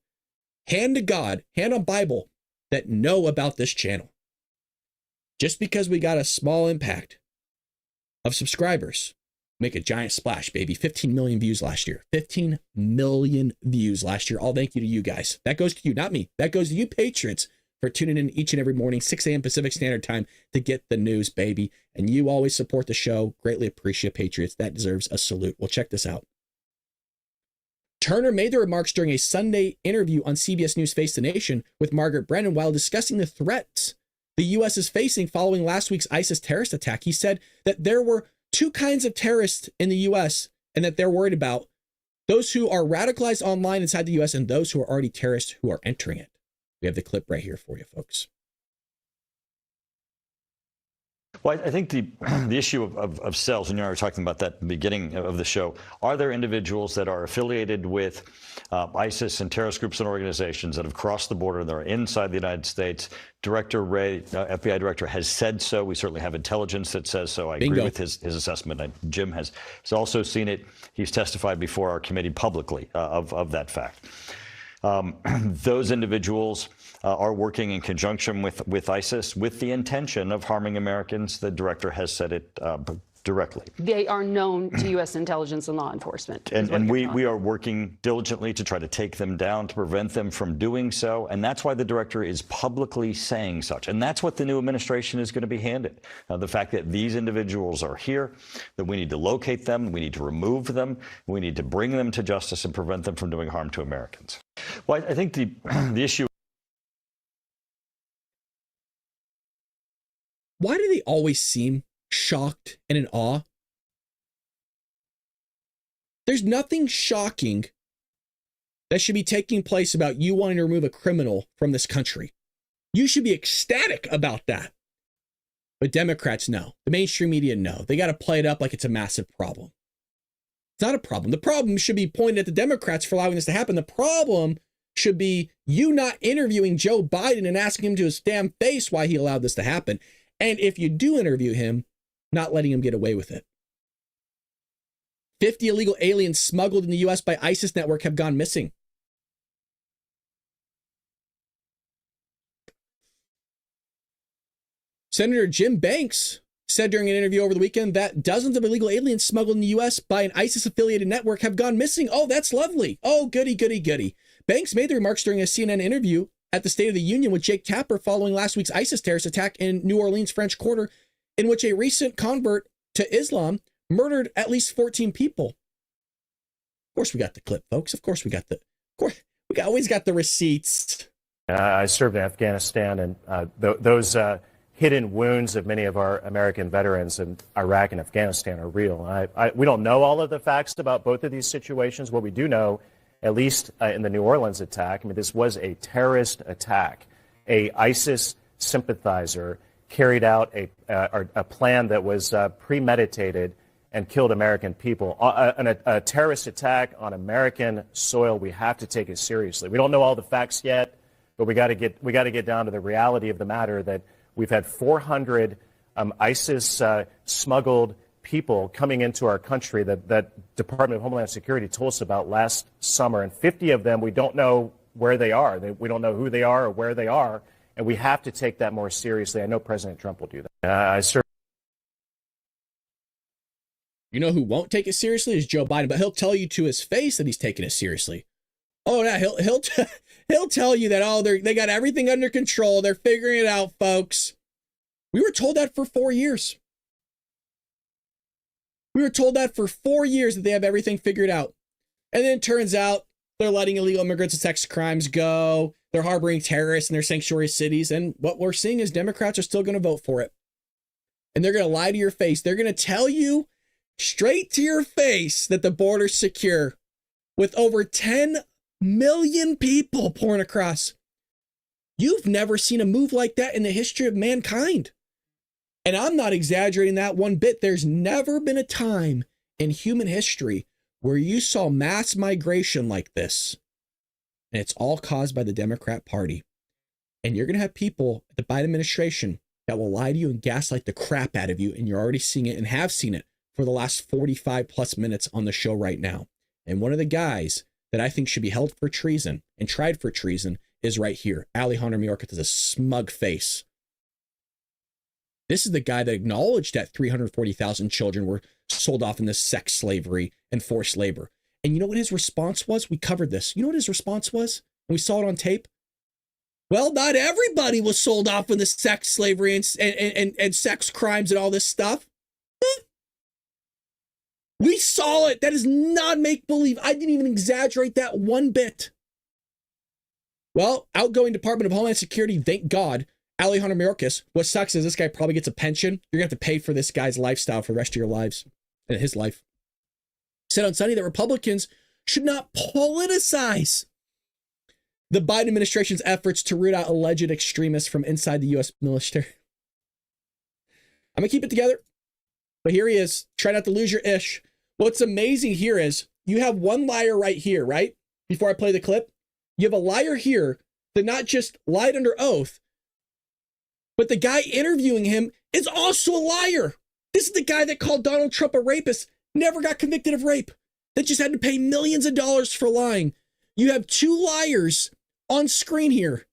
hand to God, hand on Bible, that know about this channel. Just because we got a small impact of subscribers, make a giant splash, baby. 15 million views last year. 15 million views last year. All thank you to you guys. That goes to you, not me. That goes to you patriots for tuning in each and every morning, 6 a.m. Pacific Standard Time, to get the news, baby. And you always support the show. Greatly appreciate patriots. That deserves a salute. Well, check this out. Turner made the remarks during a Sunday interview on CBS News Face the Nation with Margaret Brennan while discussing the threats the U.S. is facing following last week's ISIS terrorist attack. He said that there were two kinds of terrorists in the U.S. and that they're worried about: those who are radicalized online inside the U.S. and those who are already terrorists who are entering it. We have the clip right here for you, folks. Well, I think the issue of cells, and you and I were talking about that at the beginning of the show, are there individuals that are affiliated with ISIS and terrorist groups and organizations that have crossed the border, that are inside the United States? Director Reid, FBI director, has said so. We certainly have intelligence that says so. I agree with his assessment. Jim has also seen it. He's testified before our committee publicly of that fact. Those individuals are working in conjunction with ISIS with the intention of harming Americans. The director has said it directly. They are known to U.S. intelligence and law enforcement. And we are working diligently to try to take them down, to prevent them from doing so. And that's why the director is publicly saying such. And that's what the new administration is going to be handed. The fact that these individuals are here, that we need to locate them, we need to remove them, we need to bring them to justice and prevent them from doing harm to Americans. Well, I think the issue. Why do they always seem shocked and in awe? There's nothing shocking that should be taking place about you wanting to remove a criminal from this country. You should be ecstatic about that. But Democrats, no. The mainstream media, no. They got to play it up like it's a massive problem. It's not a problem. The problem should be pointed at the Democrats for allowing this to happen. The problem should be you not interviewing Joe Biden and asking him to his damn face why he allowed this to happen. And if you do interview him, not letting him get away with it. 50 illegal aliens smuggled in the U.S. by ISIS network have gone missing. Senator Jim Banks said during an interview over the weekend that dozens of illegal aliens smuggled in the U.S. by an ISIS-affiliated network have gone missing. Oh, that's lovely. Oh, goody, goody, goody. Banks made the remarks during a CNN interview at the State of the Union with Jake Tapper following last week's ISIS terrorist attack in New Orleans, French Quarter, in which a recent convert to Islam murdered at least 14 people. Of course, we got the clip, folks. Of course, we always got the receipts. I served in Afghanistan, and those hidden wounds of many of our American veterans in Iraq and Afghanistan are real. We don't know all of the facts about both of these situations. What we do know, at least in the New Orleans attack, I mean, this was a terrorist attack. A ISIS sympathizer carried out a plan that was premeditated and killed American people. A terrorist attack on American soil, we have to take it seriously. We don't know all the facts yet, but we got to get down to the reality of the matter that we've had 400 ISIS smuggled people coming into our country that Department of Homeland Security told us about last summer, and 50 of them we don't know where they are. We don't know who they are or where they are, and we have to take that more seriously. I know President Trump will do that. You know who won't take it seriously is Joe Biden, but he'll tell you to his face that he's taking it seriously. Oh, yeah, he'll tell you that, they got everything under control. They're figuring it out, folks. We were told that for 4 years. We were told that for 4 years that they have everything figured out. And then it turns out they're letting illegal immigrants and sex crimes go. They're harboring terrorists in their sanctuary cities. And what we're seeing is Democrats are still going to vote for it. And they're going to lie to your face. They're going to tell you straight to your face that the border's secure with over 10 million people pouring across. You've never seen a move like that in the history of mankind. And I'm not exaggerating that one bit. There's never been a time in human history where you saw mass migration like this. And it's all caused by the Democrat Party. And you're going to have people at the Biden administration that will lie to you and gaslight the crap out of you. And you're already seeing it and have seen it for the last 45 plus minutes on the show right now. And one of the guys that I think should be held for treason and tried for treason is right here. Alejandro Mayorkas has a smug face. This is the guy that acknowledged that 340,000 children were sold off into sex slavery and forced labor. And you know what his response was? We covered this. You know what his response was? And we saw it on tape. Well, not everybody was sold off into sex slavery and sex crimes and all this stuff. We saw it. That is not make-believe. I didn't even exaggerate that one bit. Well, outgoing Department of Homeland Security, thank God, Alejandro Mayorkas. What sucks is this guy probably gets a pension. You're going to have to pay for this guy's lifestyle for the rest of your lives and his life. Said on Sunday that Republicans should not politicize the Biden administration's efforts to root out alleged extremists from inside the U.S. military. I'm going to keep it together. But here he is. Try not to lose your ish. What's amazing here is you have one liar right here, right? Before I play the clip, you have a liar here that not just lied under oath, but the guy interviewing him is also a liar. This is the guy that called Donald Trump a rapist, never got convicted of rape, that just had to pay millions of dollars for lying. You have two liars on screen here.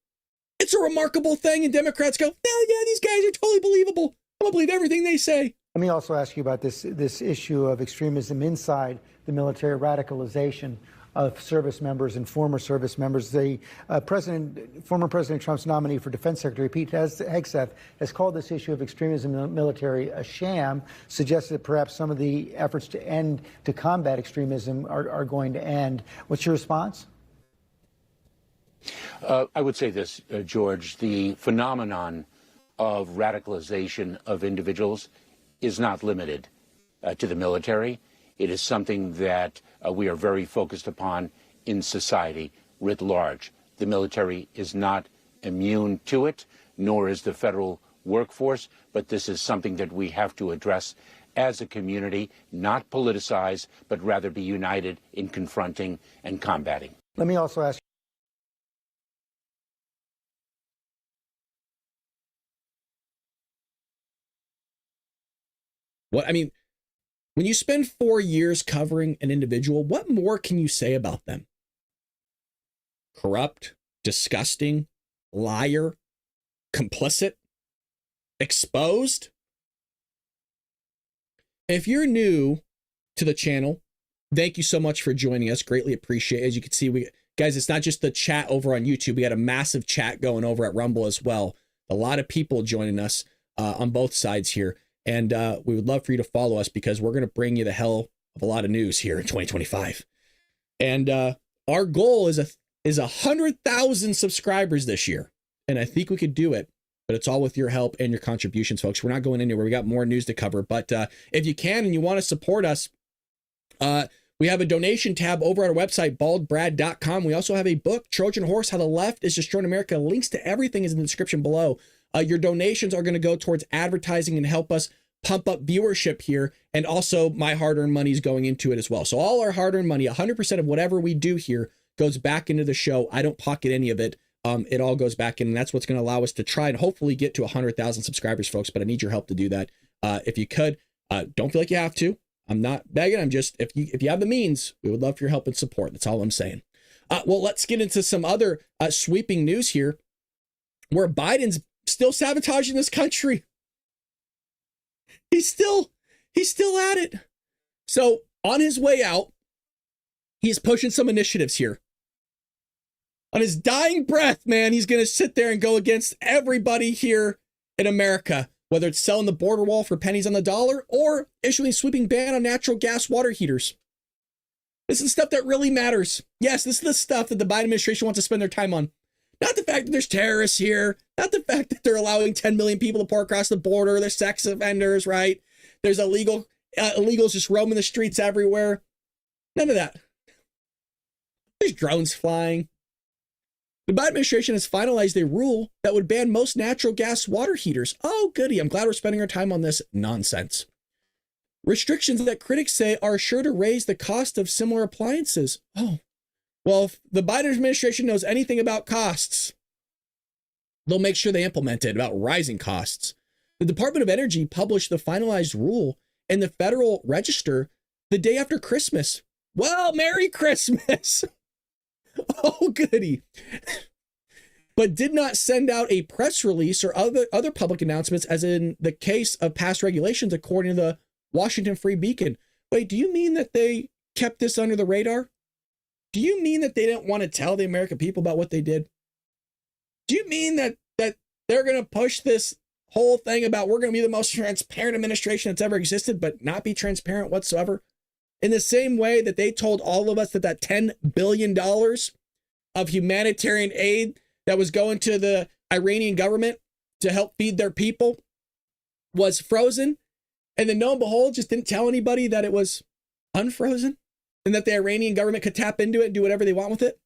It's a remarkable thing, and Democrats go, "Oh yeah, these guys are totally believable. I'm gonna believe everything they say." Let me also ask you about this issue of extremism inside the military, radicalization of service members and former service members. The former President Trump's nominee for Defense Secretary, Pete Hegseth, has called this issue of extremism in the military a sham, suggested that perhaps some of the efforts to combat extremism are going to end. What's your response? I would say this, George, the phenomenon of radicalization of individuals is not limited to the military. It is something that we are very focused upon in society writ large. The military is not immune to it, nor is the federal workforce, but this is something that we have to address as a community, not politicize, but rather be united in confronting and combating. Let me also ask when you spend 4 years covering an individual, what more can you say about them? Corrupt, disgusting, liar, complicit, exposed? If you're new to the channel, thank you so much for joining us. Greatly appreciate it. As you can see, guys, it's not just the chat over on YouTube. We got a massive chat going over at Rumble as well. A lot of people joining us on both sides here. And we would love for you to follow us because we're going to bring you the hell of a lot of news here in 2025. And our goal is 100,000 subscribers this year. And I think we could do it, but it's all with your help and your contributions, folks. We're not going anywhere. We got more news to cover. But if you can and you want to support us, we have a donation tab over on our website, baldbrad.com. We also have a book, Trojan Horse, How the Left is Destroying America. Links to everything is in the description below. Your donations are going to go towards advertising and help us pump up viewership here. And also my hard-earned money is going into it as well. So all our hard-earned money, 100% of whatever we do here goes back into the show. I don't pocket any of it. It all goes back in, and that's what's going to allow us to try and hopefully get to 100,000 subscribers, folks. But I need your help to do that. If you could, don't feel like you have to. I'm not begging. I'm just, if you have the means, we would love for your help and support. That's all I'm saying. Well, let's get into some other sweeping news here where Biden's still sabotaging this country. He's still at it. So on his way out, he's pushing some initiatives here. On his dying breath, man, he's going to sit there and go against everybody here in America, whether it's selling the border wall for pennies on the dollar or issuing a sweeping ban on natural gas water heaters. This is the stuff that really matters. Yes, this is the stuff that the Biden administration wants to spend their time on. Not the fact that there's terrorists here. Not the fact that they're allowing 10 million people to pour across the border. There's sex offenders, right? There's illegals just roaming the streets everywhere. None of that. There's drones flying. The Biden administration has finalized a rule that would ban most natural gas water heaters. Oh, goody. I'm glad we're spending our time on this nonsense. Restrictions that critics say are sure to raise the cost of similar appliances. Oh, well, if the Biden administration knows anything about costs, they'll make sure they implement it about rising costs. The Department of Energy published the finalized rule in the Federal Register the day after Christmas. Well, Merry Christmas. Oh, goody. But did not send out a press release or other public announcements as in the case of past regulations, according to the Washington Free Beacon. Wait, do you mean that they kept this under the radar? Do you mean that they didn't want to tell the American people about what they did? Do you mean that they're going to push this whole thing about we're going to be the most transparent administration that's ever existed, but not be transparent whatsoever? In the same way that they told all of us that $10 billion of humanitarian aid that was going to the Iranian government to help feed their people was frozen. And then, lo and behold, just didn't tell anybody that it was unfrozen and that the Iranian government could tap into it and do whatever they want with it.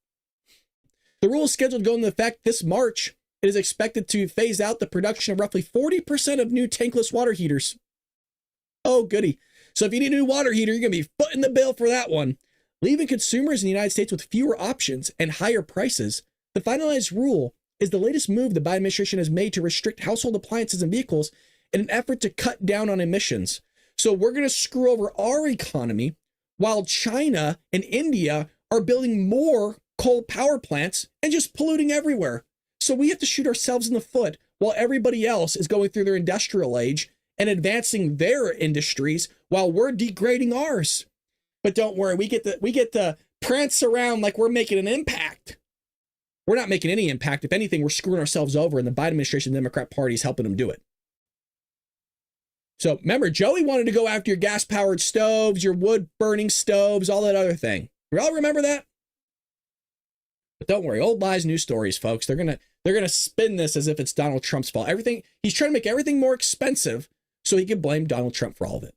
The rule is scheduled to go into effect this March. it is expected to phase out the production of roughly 40% of new tankless water heaters. Oh, goody. So if you need a new water heater, you're going to be footing the bill for that one. Leaving consumers in the United States with fewer options and higher prices, the finalized rule is the latest move the Biden administration has made to restrict household appliances and vehicles in an effort to cut down on emissions. So we're going to screw over our economy while China and India are building more coal power plants and just polluting everywhere. So we have to shoot ourselves in the foot while everybody else is going through their industrial age and advancing their industries while we're degrading ours. But don't worry, we get to prance around like we're making an impact. We're not making any impact. If anything, we're screwing ourselves over, and the Biden administration, the Democrat Party, is helping them do it. So remember, Joey wanted to go after your gas-powered stoves, your wood-burning stoves, all that other thing. You all remember that? But don't worry, old lies, new stories, folks. They're gonna spin this as if it's Donald Trump's fault. He's trying to make everything more expensive so he can blame Donald Trump for all of it.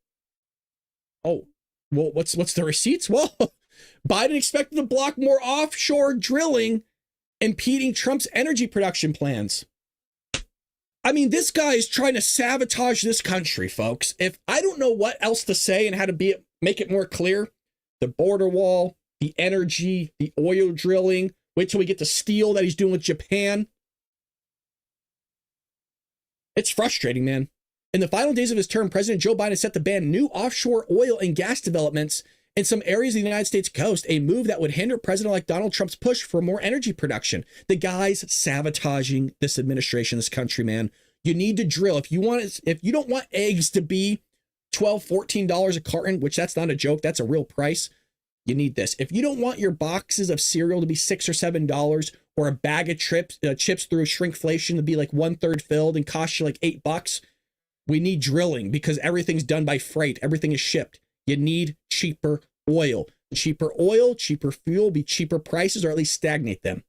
Oh, well, what's the receipts? Well, Biden expected to block more offshore drilling, impeding Trump's energy production plans. I mean, this guy is trying to sabotage this country, folks. If I don't know what else to say and how to make it more clear, the border wall, the energy, the oil drilling, wait till we get to steel that he's doing with Japan. It's frustrating, man. In the final days of his term, President Joe Biden is set to ban new offshore oil and gas developments in some areas of the United States coast, a move that would hinder President-elect Donald Trump's push for more energy production. The guy's sabotaging this administration, this country, man. You need to drill. If you don't want eggs to be $12, $14 a carton, which that's not a joke, that's a real price, you need this. If you don't want your boxes of cereal to be $6 or $7, or a bag of chips through shrinkflation to be like 1/3 filled and cost you like $8, we need drilling because everything's done by freight. Everything is shipped. You need cheaper oil. Cheaper oil, cheaper fuel, be cheaper prices, or at least stagnate them.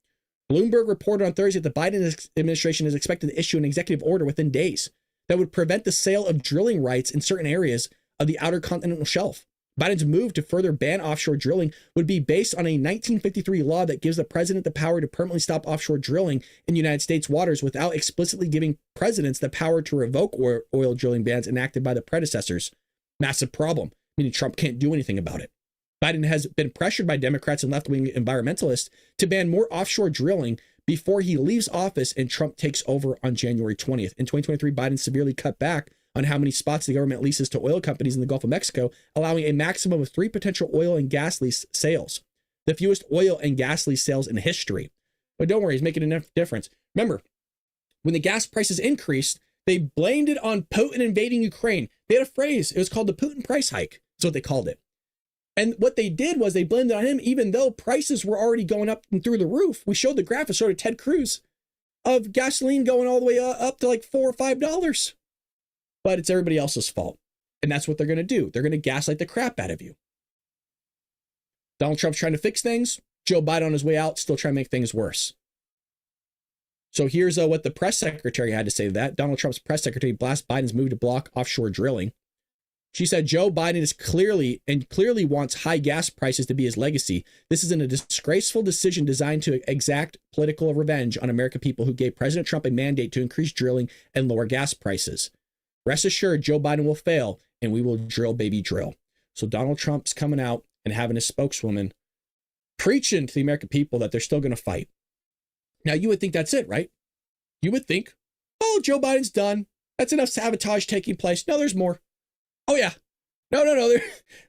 Bloomberg reported on Thursday that the Biden administration is expected to issue an executive order within days that would prevent the sale of drilling rights in certain areas of the outer continental shelf. Biden's move to further ban offshore drilling would be based on a 1953 law that gives the president the power to permanently stop offshore drilling in United States waters without explicitly giving presidents the power to revoke oil drilling bans enacted by the predecessors. Massive problem, meaning Trump can't do anything about it. Biden has been pressured by Democrats and left-wing environmentalists to ban more offshore drilling before he leaves office and Trump takes over on January 20th. In 2023, Biden severely cut back on how many spots the government leases to oil companies in the Gulf of Mexico, allowing a maximum of 3 potential oil and gas lease sales, the fewest oil and gas lease sales in history. But don't worry, he's making enough difference. Remember, when the gas prices increased, they blamed it on Putin invading Ukraine. They had a phrase. It was called the Putin price hike. That's what they called it. And what they did was they blamed it on him, even though prices were already going up and through the roof. We showed the graph, showed Ted Cruz, of gasoline going all the way up to like $4 or $5. But it's everybody else's fault. And that's what they're going to do. They're going to gaslight the crap out of you. Donald Trump's trying to fix things. Joe Biden on his way out, still trying to make things worse. So here's what the press secretary had to say to that. Donald Trump's press secretary blasts Biden's move to block offshore drilling. She said Joe Biden is clearly wants high gas prices to be his legacy. This is a disgraceful decision designed to exact political revenge on American people who gave President Trump a mandate to increase drilling and lower gas prices. Rest assured, Joe Biden will fail, and we will drill, baby, drill. So Donald Trump's coming out and having a spokeswoman preaching to the American people that they're still going to fight. Now, you would think that's it, right? You would think, oh, Joe Biden's done. That's enough sabotage taking place. No, there's more. Oh, yeah. No.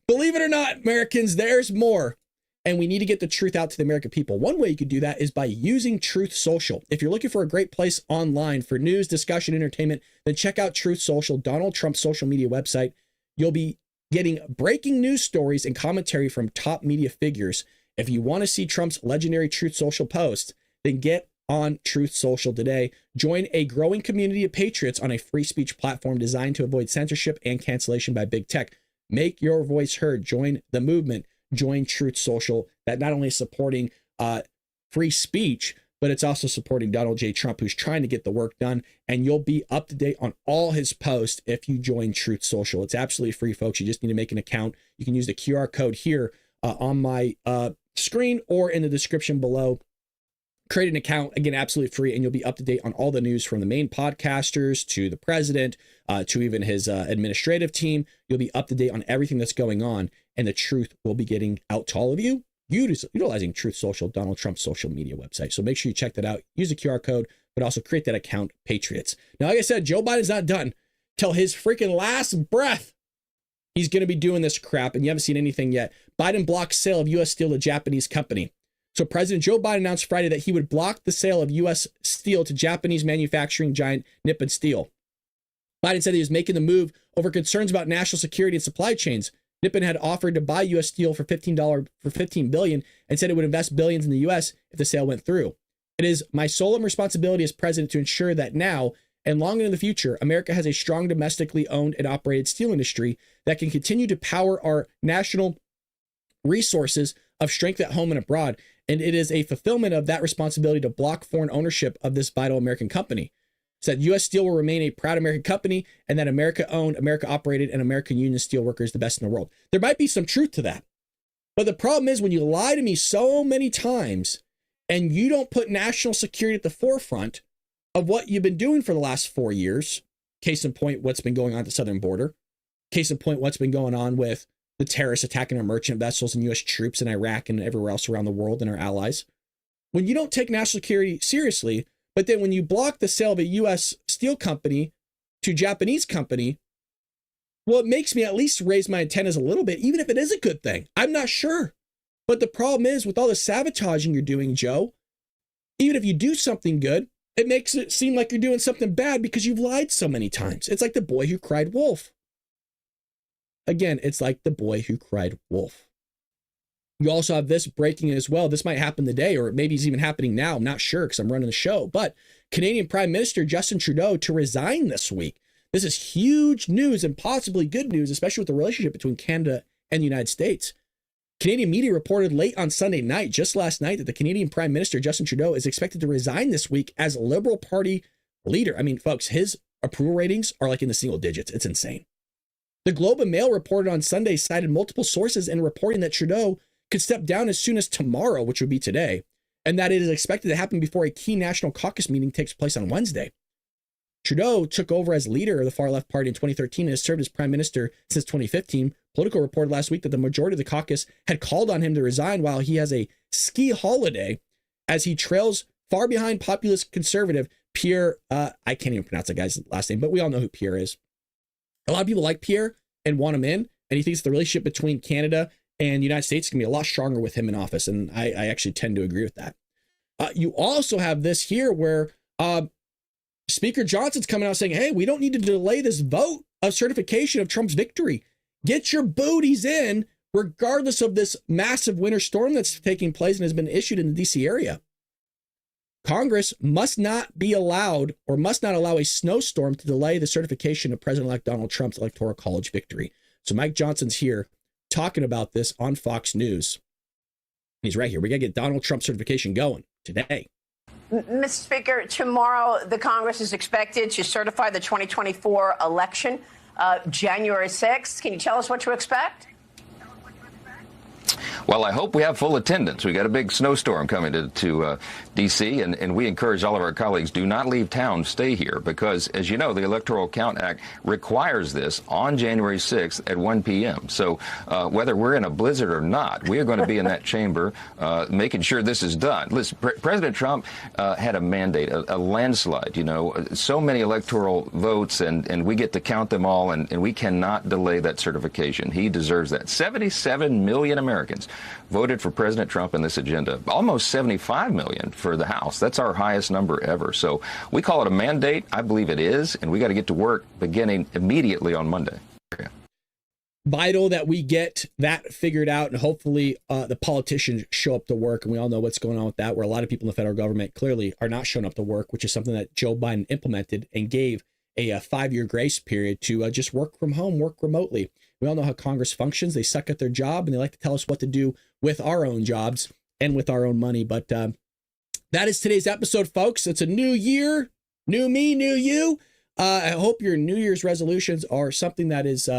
Believe it or not, Americans, there's more. And we need to get the truth out to the American people. One way you could do that is by using Truth Social. If you're looking for a great place online for news, discussion, entertainment, then check out Truth Social, Donald Trump's social media website. You'll be getting breaking news stories and commentary from top media figures. If you want to see Trump's legendary Truth Social posts, then get on Truth Social today. Join a growing community of patriots on a free speech platform designed to avoid censorship and cancellation by big tech. Make your voice heard. Join the movement. Join Truth Social, that not only is supporting free speech, but it's also supporting Donald J. Trump, who's trying to get the work done. And you'll be up to date on all his posts if you join Truth Social. It's absolutely free, folks. You just need to make an account. You can use the QR code here on my screen or in the description below. Create an account, again, absolutely free, and you'll be up to date on all the news from the main podcasters to the president, to even his administrative team. You'll be up to date on everything that's going on, and the truth will be getting out to all of you, utilizing Truth Social, Donald Trump's social media website. So make sure you check that out. Use the QR code, but also create that account, Patriots. Now, like I said, Joe Biden's not done till his freaking last breath. He's going to be doing this crap, and you haven't seen anything yet. Biden blocks sale of U.S. steel to Japanese company. So President Joe Biden announced Friday that he would block the sale of U.S. steel to Japanese manufacturing giant Nippon Steel. Biden said he was making the move over concerns about national security and supply chains. Nippon had offered to buy U.S. steel for $15 billion and said it would invest billions in the U.S. if the sale went through. It is my solemn responsibility as president to ensure that now and long into the future, America has a strong domestically owned and operated steel industry that can continue to power our national resources of strength at home and abroad. And it is a fulfillment of that responsibility to block foreign ownership of this vital American company. Said U.S. Steel will remain a proud American company and that America-owned, America-operated, and American union steel workers the best in the world. There might be some truth to that. But the problem is when you lie to me so many times and you don't put national security at the forefront of what you've been doing for the last 4 years, case in point, what's been going on at the southern border, case in point, what's been going on with the terrorists attacking our merchant vessels and U.S. troops in Iraq and everywhere else around the world and our allies. When you don't take national security seriously, but then when you block the sale of a U.S. steel company to Japanese company, well, it makes me at least raise my antennas a little bit, even if it is a good thing. I'm not sure. But the problem is with all the sabotaging you're doing, Joe, even if you do something good, it makes it seem like you're doing something bad because you've lied so many times. It's like the boy who cried wolf. Again, it's like the boy who cried wolf. You also have this breaking as well. This might happen today, or maybe it's even happening now. I'm not sure because I'm running the show. But Canadian Prime Minister Justin Trudeau to resign this week. This is huge news and possibly good news, especially with the relationship between Canada and the United States. Canadian media reported late on Sunday night, just last night, that the Canadian Prime Minister Justin Trudeau is expected to resign this week as Liberal Party leader. I mean, folks, his approval ratings are like in the single digits. It's insane. The Globe and Mail reported on Sunday cited multiple sources in reporting that Trudeau could step down as soon as tomorrow, which would be today, and that it is expected to happen before a key national caucus meeting takes place on Wednesday. Trudeau took over as leader of the far-left party in 2013 and has served as prime minister since 2015. Politico reported last week that the majority of the caucus had called on him to resign while he has a ski holiday as he trails far behind populist conservative Pierre, I can't even pronounce that guy's last name, but we all know who Pierre is. A lot of people like Pierre and want him in, and he thinks the relationship between Canada and the United States can be a lot stronger with him in office, and I actually tend to agree with that. You also have this here where Speaker Johnson's coming out saying, hey, we don't need to delay this vote of certification of Trump's victory. Get your booties in, regardless of this massive winter storm that's taking place and has been issued in the D.C. area. Congress must not allow a snowstorm to delay the certification of President-elect Donald Trump's Electoral College victory. So Mike Johnson's here talking about this on Fox News. He's right here. We got to get Donald Trump certification going today. Mr. Speaker, tomorrow the Congress is expected to certify the 2024 election, January 6th. Can you tell us what to expect? Well, I hope we have full attendance. We got a big snowstorm coming to D.C., and we encourage all of our colleagues, do not leave town, stay here, because, as you know, the Electoral Count Act requires this on January 6th at 1 p.m. So whether we're in a blizzard or not, we are going to be in that chamber making sure this is done. Listen, President Trump had a mandate, a landslide, you know, so many electoral votes, and we get to count them all, and we cannot delay that certification. He deserves that. 77 million Americans voted for President Trump in this agenda, almost 75 million for the House. That's our highest number ever. So we call it a mandate. I believe it is, and we got to get to work beginning immediately on Monday. Vital that we get that figured out, and hopefully the politicians show up to work. And we all know what's going on with that, where a lot of people in the federal government clearly are not showing up to work, which is something that Joe Biden implemented and gave a 5-year grace period to just work from home, work remotely. We all know how Congress functions. They suck at their job, and they like to tell us what to do with our own jobs and with our own money. But that is today's episode, folks. It's a new year, new me, new you. I hope your New Year's resolutions are something that is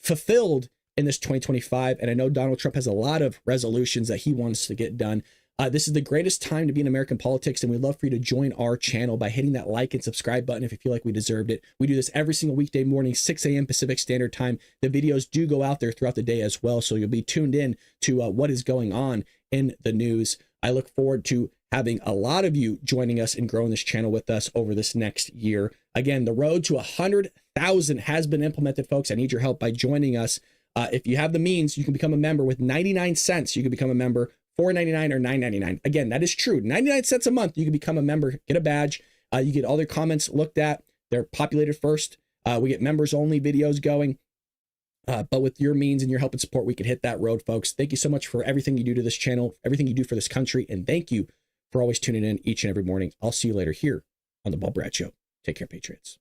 fulfilled in this 2025. And I know Donald Trump has a lot of resolutions that he wants to get done. This is the greatest time to be in American politics, and we'd love for you to join our channel by hitting that like and subscribe button if you feel like we deserved it. We do this every single weekday morning, 6 a.m. Pacific Standard Time. The videos do go out there throughout the day as well, so you'll be tuned in to what is going on in the news. I look forward to having a lot of you joining us and growing this channel with us over this next year. Again, the road to 100,000 has been implemented, folks. I need your help by joining us. If you have the means, you can become a member with 99 cents. You can become a member, $4.99 or $9.99. Again, that is true. 99 cents a month, you can become a member, get a badge. You get all their comments looked at. They're populated first. We get members only videos going. But with your means and your help and support, we can hit that road, folks. Thank you so much for everything you do to this channel, everything you do for this country. And thank you for always tuning in each and every morning. I'll see you later here on The Bald Brad Show. Take care, Patriots.